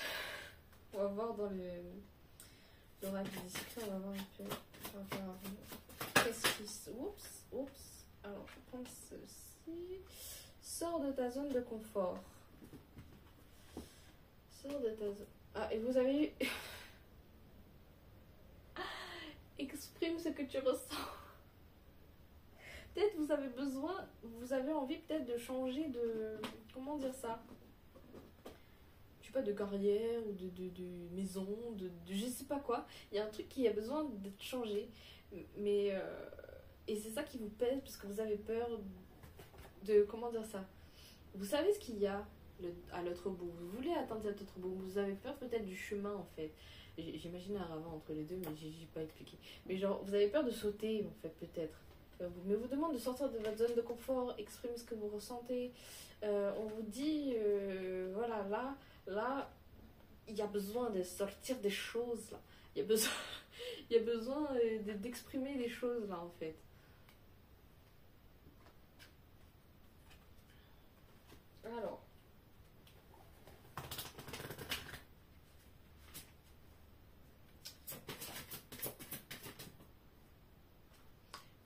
Speaker 1: On va voir dans l'oracle discret, on va voir un peu. On va voir. Qu'est-ce qui. Oups. Alors, je vais prendre ceci. Sors de ta zone de confort. Sors de ta zone. Ah, et vous avez eu. Exprime ce que tu ressens. Peut-être vous avez envie peut-être de changer de. Comment dire ça? Je sais pas, de carrière ou de maison, de je sais pas quoi. Il y a un truc qui a besoin d'être changé. Mais. Et c'est ça qui vous pèse parce que vous avez peur de. Comment dire ça? Vous savez ce qu'il y a à l'autre bout. Vous voulez atteindre cet autre bout. Vous avez peur peut-être du chemin en fait. J'imagine un ravin entre les deux, mais j'ai pas expliqué. Mais genre, vous avez peur de sauter en fait, peut-être. Mais vous demande de sortir de votre zone de confort, exprimer ce que vous ressentez. On vous dit, voilà, là, il y a besoin de sortir des choses là. Il y a besoin d'exprimer des choses là en fait. Alors.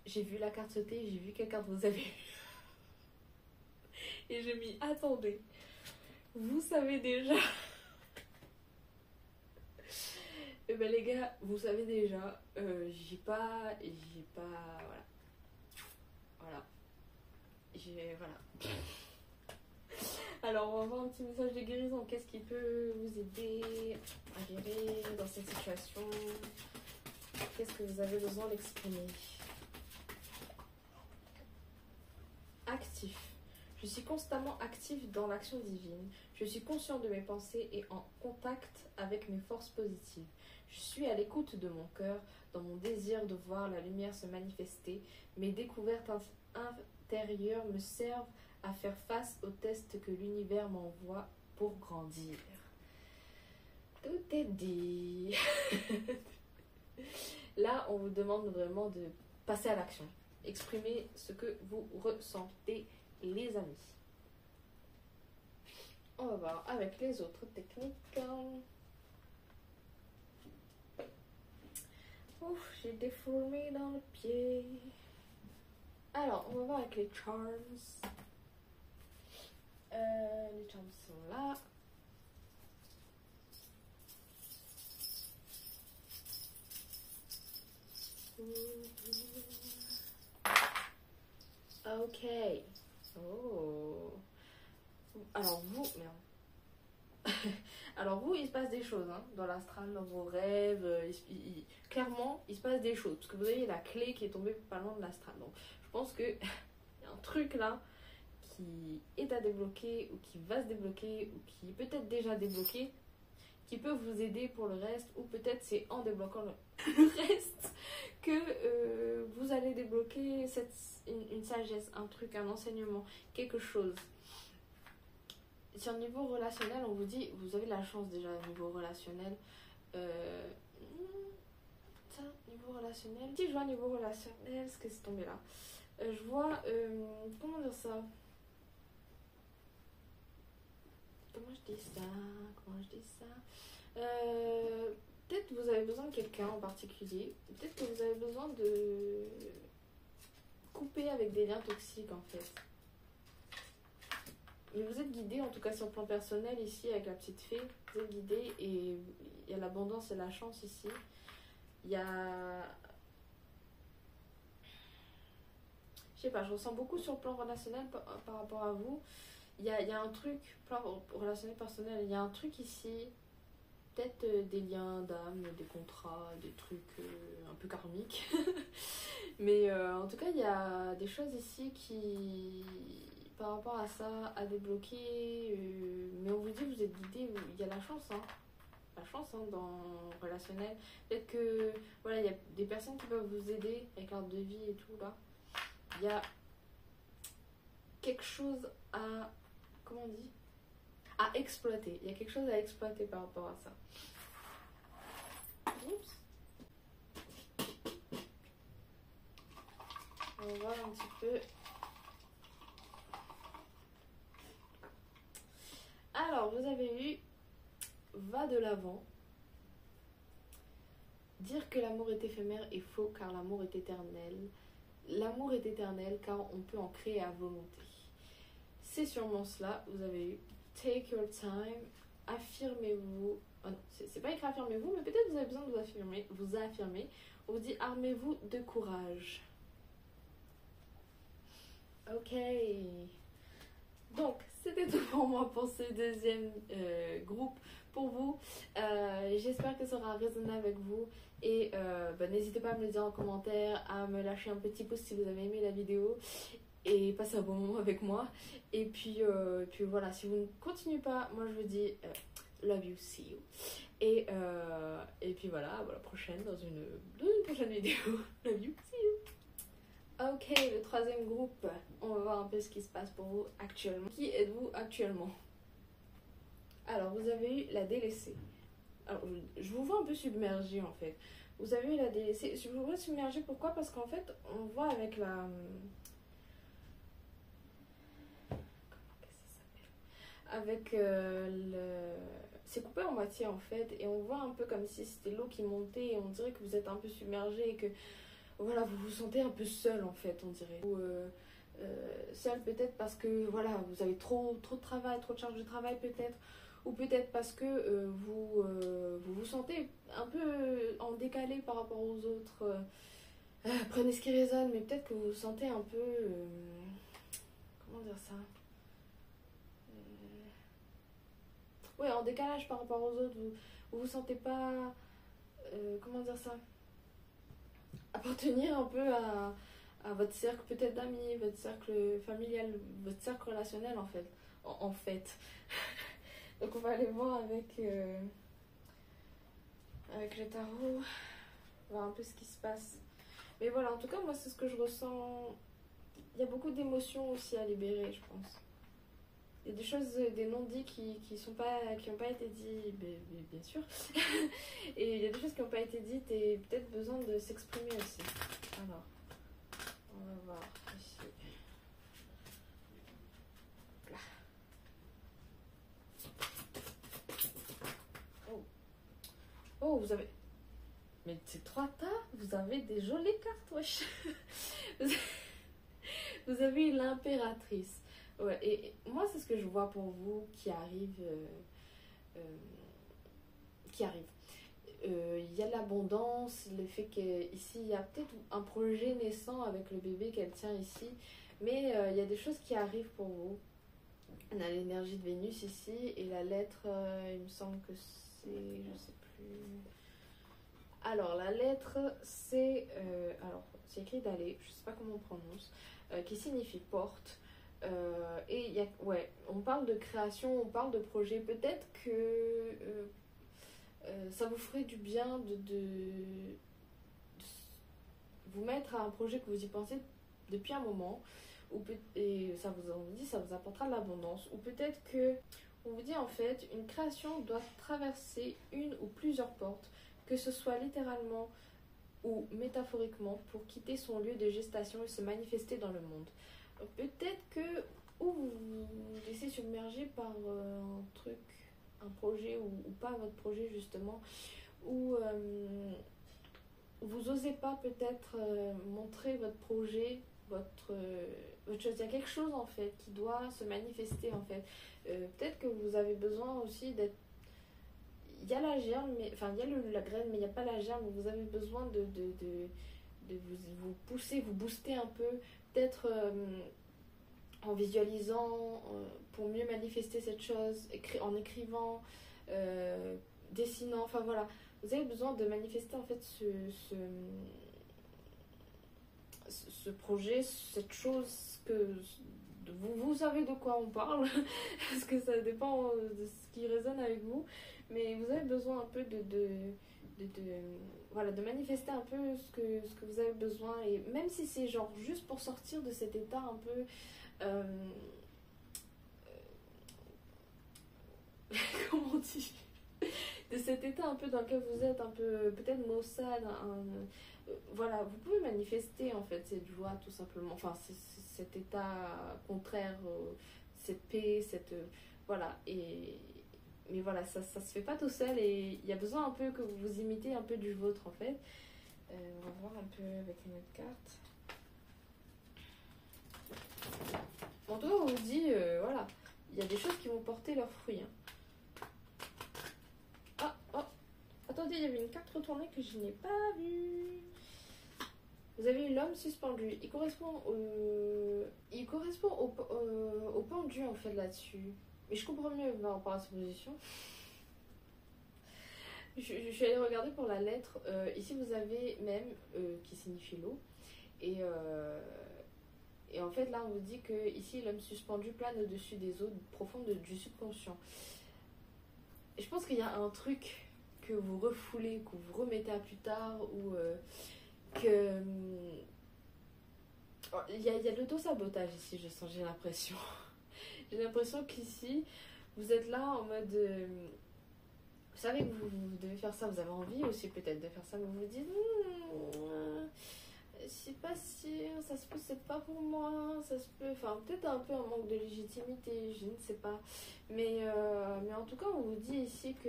Speaker 1: J'ai vu la carte sauter, j'ai vu quelle carte vous avez eu. Et j'ai mis, attendez, vous savez déjà. Eh ben les gars, vous savez déjà, j'ai pas, voilà. Voilà. Alors, on va voir un petit message de guérison. Qu'est-ce qui peut vous aider à guérir dans cette situation? Qu'est-ce que vous avez besoin d'exprimer? Actif. Je suis constamment actif dans l'action divine. Je suis conscient de mes pensées et en contact avec mes forces positives. Je suis à l'écoute de mon cœur, dans mon désir de voir la lumière se manifester. Mes découvertes intérieures me servent à faire face aux tests que l'univers m'envoie pour grandir. Tout est dit. Là, on vous demande vraiment de passer à l'action. Exprimez ce que vous ressentez, les amis. On va voir avec les autres techniques. Ouf, j'ai déformé dans le pied. Alors, on va voir avec les charms. Les charms sont là. Ok. Oh. Alors vous, merde. Alors vous, il se passe des choses hein, dans l'astral, dans vos rêves. Clairement, il se passe des choses. Parce que vous avez la clé qui est tombée pas loin de l'astral. Donc je pense que y a un truc là qui est à débloquer ou qui va se débloquer ou qui est peut-être déjà débloqué, qui peut vous aider pour le reste, ou peut-être c'est en débloquant le reste que vous allez débloquer une sagesse, un truc, un enseignement, quelque chose. Sur le niveau relationnel, on vous dit, vous avez la chance déjà au niveau relationnel. Ça, niveau relationnel. Si je vois niveau relationnel, ce que c'est tombé là. Je vois, comment dire ça? Comment je dis ça? Peut-être vous avez besoin de quelqu'un en particulier. Peut-être que vous avez besoin de couper avec des liens toxiques en fait. Mais vous êtes guidé, en tout cas sur le plan personnel ici avec la petite fée. Vous êtes guidé et il y a l'abondance et la chance ici. Il y a... Je sais pas, je ressens beaucoup sur le plan relationnel par rapport à vous. Il y a un truc, plan relationnel personnel, il y a un truc ici, peut-être des liens d'âme, des contrats, des trucs un peu karmiques. Mais en tout cas, il y a des choses ici qui, par rapport à ça, à débloquer. Mais on vous dit, vous êtes guidé, il y a la chance, hein. La chance hein, dans le relationnel. Peut-être que, voilà, il y a des personnes qui peuvent vous aider avec l'ordre de vie et tout, là. Il y a quelque chose à... Comment on dit? À exploiter. Il y a quelque chose à exploiter par rapport à ça. Oups. On va voir un petit peu. Alors, vous avez eu va de l'avant. Dire que l'amour est éphémère est faux car l'amour est éternel. L'amour est éternel car on peut en créer à volonté. C'est sûrement cela. Vous avez eu take your time, affirmez-vous. Oh non, c'est pas écrit affirmez-vous, mais peut-être vous avez besoin de vous affirmer. On vous dit armez-vous de courage. Ok. Donc, c'était tout pour moi pour ce deuxième groupe pour vous. J'espère que ça aura résonné avec vous. Et n'hésitez pas à me le dire en commentaire, à me lâcher un petit pouce si vous avez aimé la vidéo. Et passer un bon moment avec moi. Et puis voilà, si vous ne continuez pas, moi je vous dis love you, see you. Et puis voilà, à la prochaine dans une prochaine vidéo. Love you, see you. Ok, le troisième groupe, on va voir un peu ce qui se passe pour vous actuellement. Qui êtes-vous actuellement? Alors, vous avez eu la délaissée. Alors, je vous vois un peu submergé en fait. Vous avez eu la délaissée. Je vous vois submergé, pourquoi? Parce qu'en fait, on voit avec la... Avec c'est coupé en moitié en fait, et on voit un peu comme si c'était l'eau qui montait, et on dirait que vous êtes un peu submergé et que voilà, vous vous sentez un peu seul en fait, on dirait. Ou seul peut-être parce que voilà, vous avez trop de travail, trop de charge de travail peut-être, ou peut-être parce que vous sentez un peu en décalé par rapport aux autres. Prenez ce qui résonne, mais peut-être que vous vous sentez un peu comment dire ça? Ouais, en décalage par rapport aux autres, vous sentez pas, comment dire ça, appartenir un peu à votre cercle peut-être d'amis, votre cercle familial, votre cercle relationnel en fait. En fait. Donc on va aller voir avec le tarot, voir un peu ce qui se passe. Mais voilà, en tout cas, moi c'est ce que je ressens. Il y a beaucoup d'émotions aussi à libérer, je pense. Il y a des choses, des non-dits qui n'ont pas été dites, bien sûr. Et il y a des choses qui n'ont pas été dites et peut-être besoin de s'exprimer aussi. Alors, on va voir ici. Là. Oh, vous avez... Mais c'est 3 tas, vous avez des jolies cartes, wesh. Vous avez l'impératrice. Ouais, et moi, c'est ce que je vois pour vous qui arrive. Il y a de l'abondance, le fait qu'ici, il y a peut-être un projet naissant avec le bébé qu'elle tient ici. Mais il y a des choses qui arrivent pour vous. On a l'énergie de Vénus ici. Et la lettre, il me semble que c'est... Je sais plus... Alors, la lettre, c'est... c'est écrit d'aller, je sais pas comment on prononce, qui signifie porte. Et ouais, on parle de création, on parle de projet. Peut-être que ça vous ferait du bien de vous mettre à un projet que vous y pensez depuis un moment, et ça vous en dit, ça vous apportera de l'abondance. Ou peut-être que on vous dit en fait, une création doit traverser une ou plusieurs portes, que ce soit littéralement ou métaphoriquement, pour quitter son lieu de gestation et se manifester dans le monde. Peut-être que ou vous vous laissez submerger par un truc, un projet ou pas votre projet justement, ou vous osez pas peut-être montrer votre projet, votre chose. Il y a quelque chose en fait qui doit se manifester en fait. Peut-être que vous avez besoin aussi d'être. Il y a la germe, mais enfin il y a la graine, mais il n'y a pas la germe. Vous avez besoin de vous pousser, vous booster un peu, peut-être en visualisant pour mieux manifester cette chose, en écrivant, dessinant, enfin voilà. Vous avez besoin de manifester en fait ce projet, cette chose que vous savez de quoi on parle, parce que ça dépend de ce qui résonne avec vous, mais vous avez besoin un peu voilà, de manifester un peu ce que vous avez besoin, et même si c'est genre juste pour sortir de cet état un peu comment on dit, de cet état un peu dans lequel vous êtes, un peu peut-être maussade, voilà, vous pouvez manifester en fait cette joie tout simplement, enfin cet état contraire, cette paix, voilà, mais voilà, ça se fait pas tout seul, et il y a besoin un peu que vous imitez un peu du vôtre en fait. On va voir un peu avec une autre carte. En tout cas, on vous dit, voilà, il y a des choses qui vont porter leurs fruits. Hein. Ah, oh, attendez, il y avait une carte retournée que je n'ai pas vue. Vous avez eu l'homme suspendu. Il correspond au pendu en fait là-dessus. Mais je comprends mieux par rapport à sa position. Je suis allée regarder pour la lettre. Ici, vous avez même qui signifie l'eau. Et en fait, là, on vous dit que ici, l'homme suspendu plane au-dessus des eaux profondes du subconscient. Et je pense qu'il y a un truc que vous refoulez, que vous remettez à plus tard, ou que... Il y a l'auto-sabotage ici, j'ai l'impression. J'ai l'impression qu'ici, vous êtes là en mode... vous savez que vous devez faire ça, vous avez envie aussi peut-être de faire ça, mais vous vous dites... je suis pas sûre, ça se peut, c'est pas pour moi, ça se peut... Enfin, peut-être un peu un manque de légitimité, je ne sais pas. Mais en tout cas, on vous dit ici que,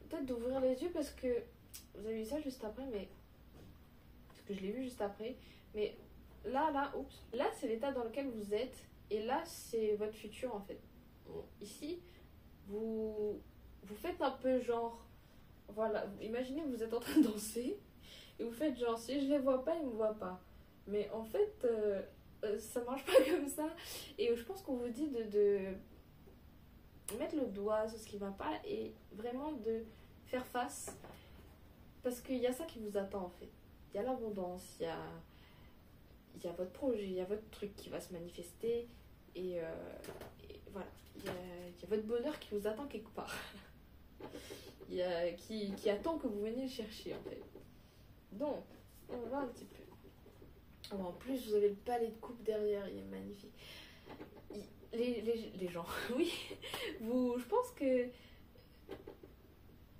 Speaker 1: peut-être d'ouvrir les yeux, parce que... Vous avez vu ça juste après, mais... Parce que je l'ai vu juste après, mais... Là, c'est l'état dans lequel vous êtes, et là, c'est votre futur, en fait. Bon, ici, vous faites un peu genre... Voilà, imaginez que vous êtes en train de danser, et vous faites genre, si je les vois pas, ils me voient pas. Mais en fait, ça marche pas comme ça. Et je pense qu'on vous dit de mettre le doigt sur ce qui va pas, et vraiment de faire face. Parce qu'il y a ça qui vous attend, en fait. Il y a l'abondance, il y a votre projet, il y a votre truc qui va se manifester, et voilà, il y a votre bonheur qui vous attend quelque part. Qui attend que vous veniez le chercher en fait. Donc, on va voir un petit peu. Oh, en plus, vous avez le palais de coupe derrière, il est magnifique. Les gens, oui, je pense que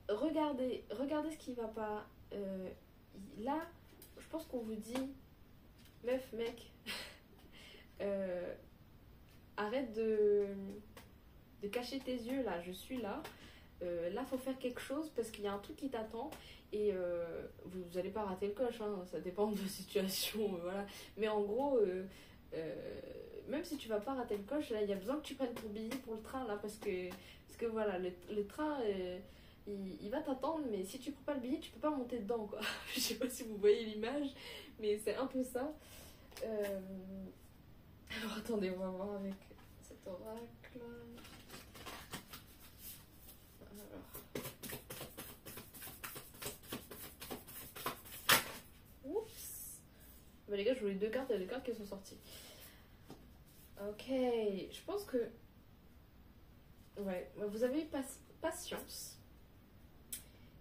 Speaker 1: regardez ce qui va pas. Là, je pense qu'on vous dit, meuf, mec, arrête de cacher tes yeux, là, je suis là. Là, faut faire quelque chose parce qu'il y a un truc qui t'attend, et vous n'allez pas rater le coche, hein, ça dépend de la situation, voilà. Mais en gros, même si tu vas pas rater le coche, là, il y a besoin que tu prennes ton billet pour le train, là, parce que voilà, le train, il va t'attendre, mais si tu prends pas le billet, tu peux pas monter dedans, quoi. Je sais pas si vous voyez l'image, mais c'est un peu ça. Alors attendez, on va voir avec cet oracle. Oups. Bah les gars, je voulais deux cartes, il y a deux cartes qui sont sorties. Ok, je pense que ouais, vous avez eu patience.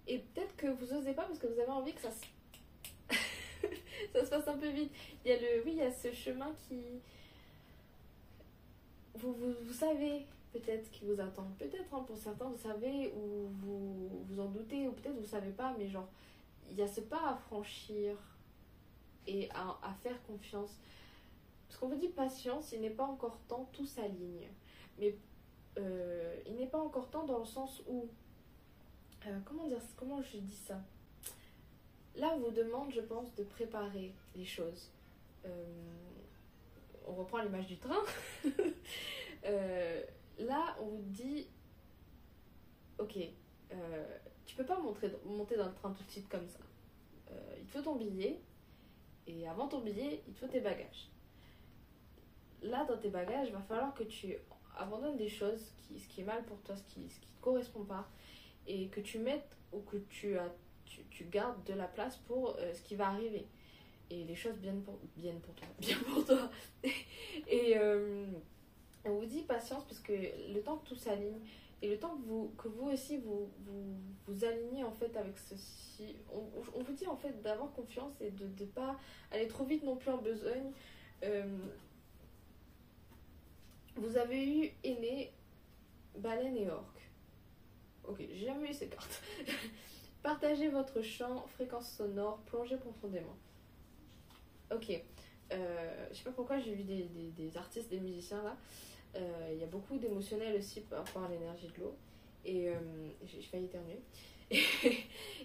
Speaker 1: Et peut-être que vous osez pas parce que vous avez envie que ça se passe un peu vite. Oui, il y a ce chemin qui, vous savez peut-être qui vous attend. Peut-être hein, pour certains vous savez ou vous en doutez ou peut-être vous savez pas, mais genre il y a ce pas à franchir et à faire confiance. Parce qu'on vous dit patience, il n'est pas encore temps, tout s'aligne. Mais il n'est pas encore temps dans le sens où comment je dis ça. Là, on vous demande, je pense, de préparer les choses. On reprend l'image du train. Là, on vous dit, ok, tu peux pas monter dans le train tout de suite comme ça. Il te faut ton billet, et avant ton billet, il te faut tes bagages. Là, dans tes bagages, il va falloir que tu abandonnes des choses, ce qui est mal pour toi, ce qui te correspond pas, et que tu mettes ou que tu gardes de la place pour ce qui va arriver. Et les choses viennent pour toi. Bien pour toi. Et on vous dit patience parce que le temps que tout s'aligne et le temps que vous aussi vous alignez en fait avec ceci, on vous dit en fait d'avoir confiance et de ne pas aller trop vite non plus en besogne. Vous avez eu aîné, baleine et orque. Ok, j'ai jamais eu ces cartes. Partagez votre chant, fréquence sonore, plongez profondément. Ok, je sais pas pourquoi j'ai vu des artistes, des musiciens là. Il y a beaucoup d'émotionnel aussi par rapport à l'énergie de l'eau. Et j'ai failli éternuer.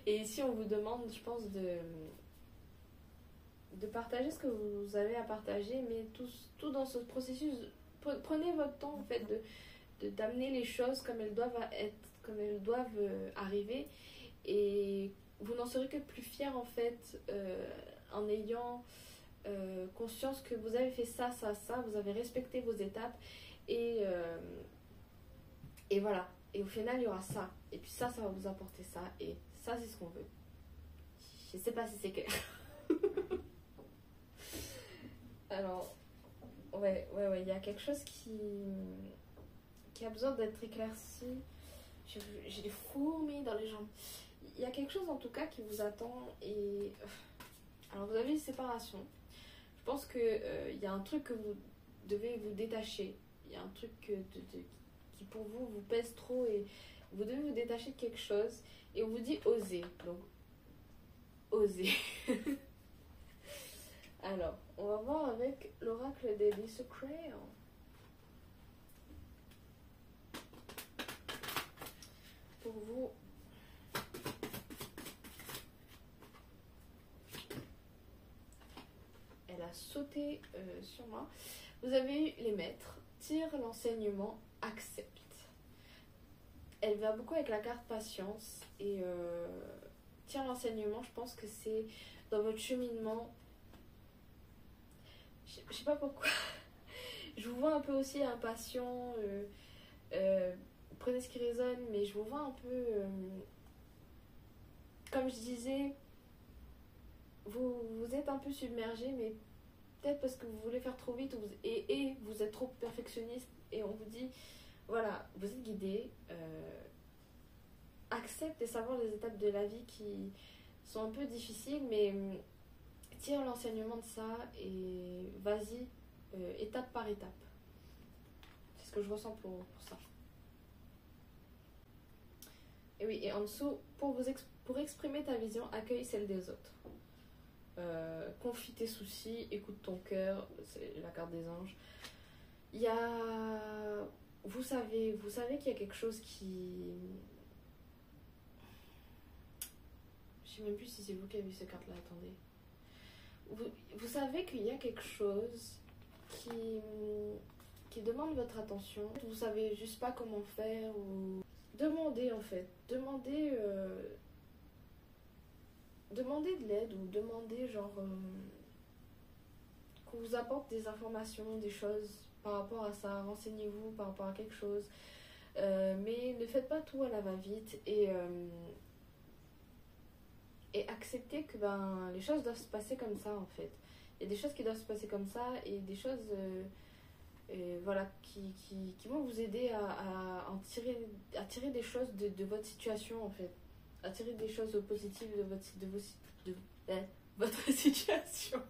Speaker 1: Et ici, on vous demande, je pense, de partager ce que vous avez à partager, mais tout dans ce processus. Prenez votre temps en fait d'amener les choses comme elles doivent être, comme elles doivent arriver. Et vous n'en serez que plus fiers en fait en ayant conscience que vous avez fait ça, vous avez respecté vos étapes et voilà. Et au final, il y aura ça. Et puis ça va vous apporter ça. Et ça, c'est ce qu'on veut. Je sais pas si c'est clair. Alors, ouais, il y a quelque chose qui a besoin d'être éclairci. J'ai des fourmis dans les jambes. Il y a quelque chose en tout cas qui vous attend. Et alors, vous avez une séparation. Je pense qu'il y a un truc que vous devez vous détacher. Il y a un truc qui pour vous pèse trop et vous devez vous détacher de quelque chose. Et on vous dit oser. Donc, oser. Alors, on va voir avec l'oracle des Secrets. Pour vous. Elle a sauté sur moi. Vous avez eu les maîtres. Tire l'enseignement, accepte. Elle va beaucoup avec la carte patience. Et tire l'enseignement, je pense que c'est dans votre cheminement. Je sais pas pourquoi. Je vous vois un peu aussi impatient. Prenez ce qui résonne, mais je vous vois un peu. Comme je disais, vous êtes un peu submergé, mais peut-être parce que vous voulez faire trop vite et vous êtes trop perfectionniste. Et on vous dit, voilà, vous êtes guidé. Accepte et savoir les étapes de la vie qui sont un peu difficiles, mais tire l'enseignement de ça et vas-y, étape par étape. C'est ce que je ressens pour ça. Et oui, et en dessous, pour exprimer ta vision, accueille celle des autres. Confie tes soucis, écoute ton cœur, c'est la carte des anges. Il y a... Vous savez qu'il y a quelque chose qui... Je sais même plus si c'est vous qui avez vu cette carte-là, attendez. Vous savez qu'il y a quelque chose qui demande votre attention. Vous savez juste pas comment faire ou... Demandez en fait. Demandez de l'aide ou demandez genre qu'on vous apporte des informations, des choses par rapport à ça. Renseignez-vous par rapport à quelque chose. Mais ne faites pas tout à la va-vite et acceptez que les choses doivent se passer comme ça en fait. Il y a des choses qui doivent se passer comme ça et des choses et voilà, qui vont vous aider à tirer des choses de votre situation en fait, à tirer des choses positives de votre situation.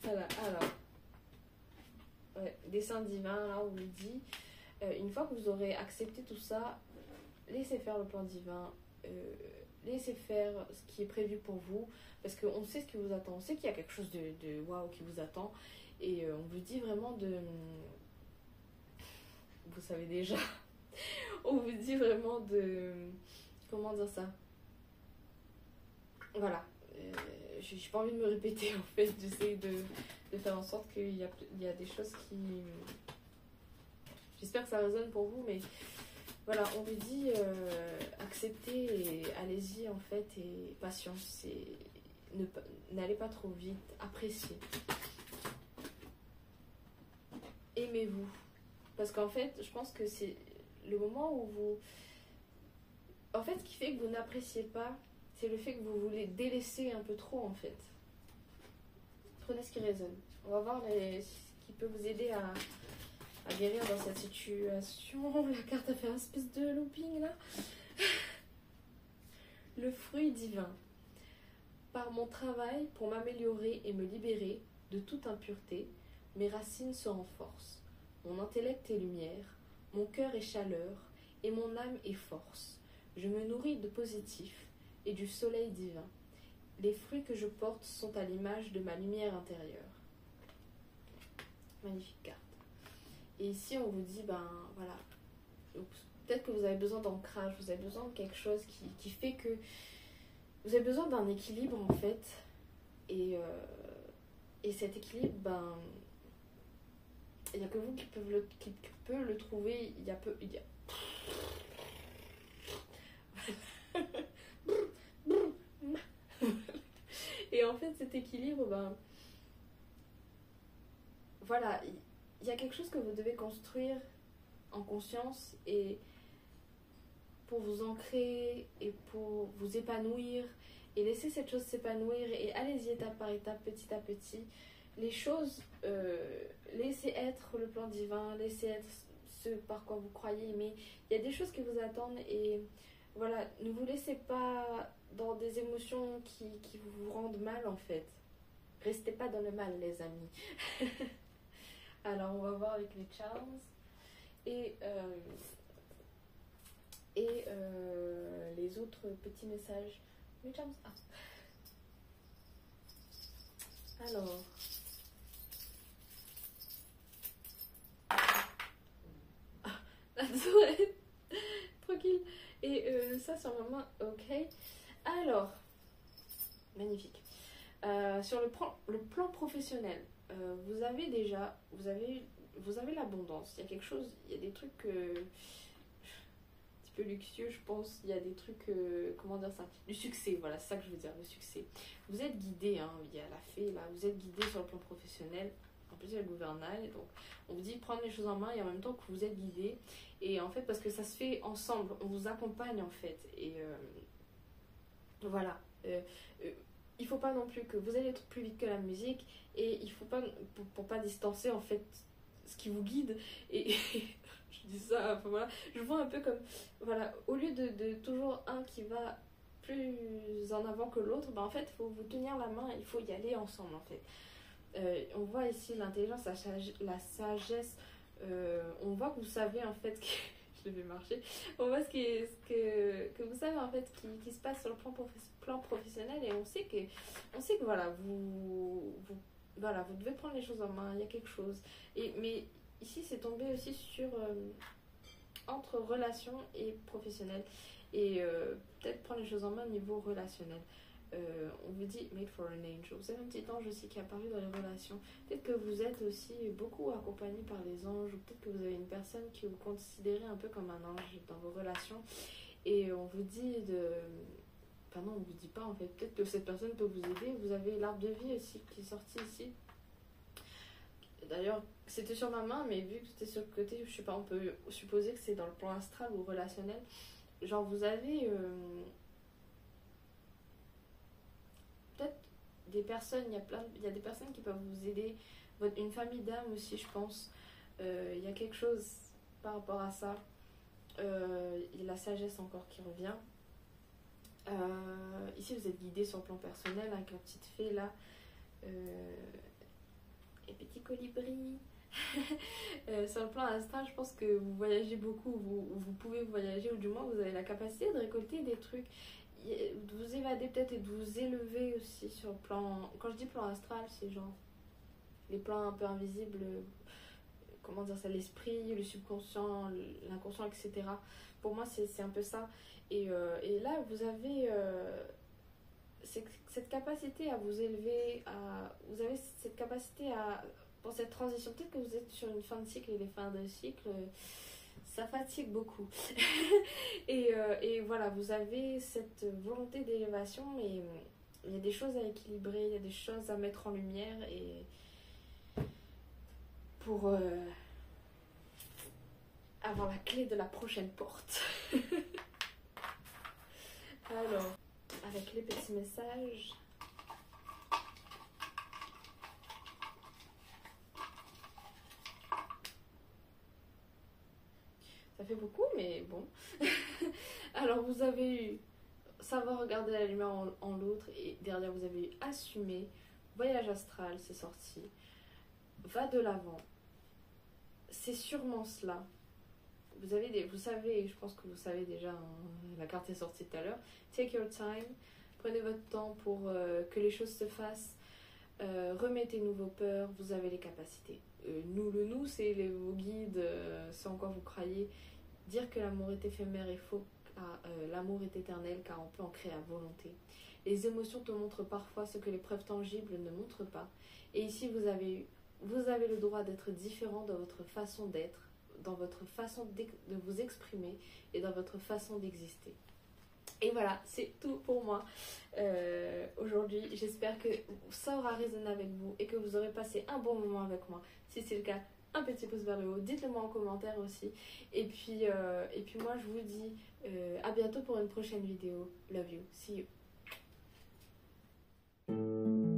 Speaker 1: Voilà, alors, ouais, dessein divin, là on vous dit, une fois que vous aurez accepté tout ça, laissez faire le plan divin, laissez faire ce qui est prévu pour vous, parce qu'on sait ce qui vous attend, on sait qu'il y a quelque chose de waouh qui vous attend, et on vous dit vraiment de... Vous savez déjà, on vous dit vraiment de... Comment dire ça? Voilà, j'ai pas envie de me répéter en fait, j'essaie de faire en sorte qu'il y a des choses qui... J'espère que ça résonne pour vous, mais voilà, on vous dit acceptez et allez-y en fait, et patience, et n'allez pas trop vite, appréciez. Aimez-vous. Parce qu'en fait, je pense que c'est le moment où vous... En fait, ce qui fait que vous n'appréciez pas, c'est le fait que vous voulez délaisser un peu trop en fait. Prenez ce qui résonne. On va voir ce qui peut vous aider à guérir dans cette situation. La carte a fait un espèce de looping là. Le fruit divin. Par mon travail pour m'améliorer et me libérer de toute impureté, mes racines se renforcent. Mon intellect est lumière, mon cœur est chaleur et mon âme est force. Je me nourris de positif et du soleil divin. Les fruits que je porte sont à l'image de ma lumière intérieure. Magnifique carte. Et ici, on vous dit, ben voilà, peut-être que vous avez besoin d'ancrage, vous avez besoin de quelque chose qui fait que vous avez besoin d'un équilibre en fait. Et cet équilibre, ben, il n'y a que vous qui peut le trouver. Et en fait, cet équilibre, ben, voilà, il y a quelque chose que vous devez construire en conscience et pour vous ancrer et pour vous épanouir et laisser cette chose s'épanouir et allez-y étape par étape, petit à petit. Les choses, laissez être le plan divin, laissez être ce par quoi vous croyez, mais il y a des choses qui vous attendent et voilà, ne vous laissez pas dans des émotions qui vous rendent mal en fait. Restez pas dans le mal les amis. Alors on va voir avec les charms et les autres petits messages. Les charms. Alors. La tourette. Tranquille. Et ça sur ma main. Ok. Alors. Magnifique. Sur le plan professionnel, vous avez l'abondance. Il y a quelque chose, il y a des trucs un petit peu luxueux, je pense. Il y a des trucs, comment dire ça? Du succès, voilà, c'est ça que je veux dire, le succès. Vous êtes guidé, hein, il y a la fée là, vous êtes guidé sur le plan professionnel. En plus, il y a le gouvernail, donc on vous dit prendre les choses en main et en même temps que vous êtes guidé. Et en fait, parce que ça se fait ensemble, on vous accompagne en fait. Et voilà. Il faut pas non plus que vous allez être plus vite que la musique et il faut pas pour pas distancer en fait ce qui vous guide et je dis ça, enfin voilà, je vois un peu comme voilà, au lieu de toujours un qui va plus en avant que l'autre, ben en fait il faut vous tenir la main, il faut y aller ensemble en fait. On voit ici l'intelligence, la sagesse, on voit que vous savez en fait que je vais marcher. On voit que vous savez en fait qui se passe sur le plan professionnel et on sait que voilà, voilà, vous devez prendre les choses en main, il y a quelque chose. Mais ici c'est tombé aussi sur entre relation et professionnel et peut-être prendre les choses en main au niveau relationnel. On vous dit made for an angel. Vous avez un petit ange aussi qui est apparu dans les relations. Peut-être que vous êtes aussi beaucoup accompagné par les anges, ou peut-être que vous avez une personne qui vous considérez un peu comme un ange dans vos relations. Et on vous dit de... Enfin non, on vous dit pas en fait. Peut-être que cette personne peut vous aider. Vous avez l'arbre de vie aussi qui est sorti ici. D'ailleurs, c'était sur ma main, mais vu que c'était sur le côté, je sais pas, on peut supposer que c'est dans le plan astral ou relationnel. Genre vous avez... peut-être des personnes, il y a des personnes qui peuvent vous aider une famille d'âmes aussi, je pense. Il y a quelque chose par rapport à ça. Il y a la sagesse encore qui revient. Ici, vous êtes guidé sur le plan personnel avec la petite fée là. Et petit colibri. Sur le plan astral, je pense que vous voyagez beaucoup, vous pouvez voyager, ou du moins vous avez la capacité de récolter des trucs, de vous évader peut-être et de vous élever aussi sur le plan. Quand je dis plan astral, c'est genre les plans un peu invisibles, comment dire ça, l'esprit, le subconscient, l'inconscient, etc. Pour moi, c'est un peu ça. Et là, vous avez cette capacité à vous élever, vous avez cette capacité à. Pour cette transition, peut-être que vous êtes sur une fin de cycle et les fins de cycle, ça fatigue beaucoup. et voilà, vous avez cette volonté d'élévation, mais il y a des choses à équilibrer, il y a des choses à mettre en lumière et pour avoir la clé de la prochaine porte. Alors, avec les petits messages. Ça fait beaucoup, mais bon. Alors, vous avez eu savoir regarder la lumière en l'autre, et derrière, vous avez eu assumer. Voyage astral, c'est sorti. Va de l'avant. C'est sûrement cela. Vous savez, je pense que vous savez déjà, hein, la carte est sortie tout à l'heure. Take your time. Prenez votre temps pour que les choses se fassent. Remettez-nous vos peurs, vous avez les capacités. Nous, c'est vos guides, c'est en quoi vous croyez. Dire que l'amour est éphémère est faux, l'amour est éternel car on peut en créer à volonté. Les émotions te montrent parfois ce que les preuves tangibles ne montrent pas. Et ici, vous avez le droit d'être différent dans votre façon d'être, dans votre façon de vous exprimer et dans votre façon d'exister. Et voilà, c'est tout pour moi aujourd'hui. J'espère que ça aura résonné avec vous et que vous aurez passé un bon moment avec moi. Si c'est le cas, un petit pouce vers le haut. Dites-le moi en commentaire aussi. Et puis moi, je vous dis à bientôt pour une prochaine vidéo. Love you. See you.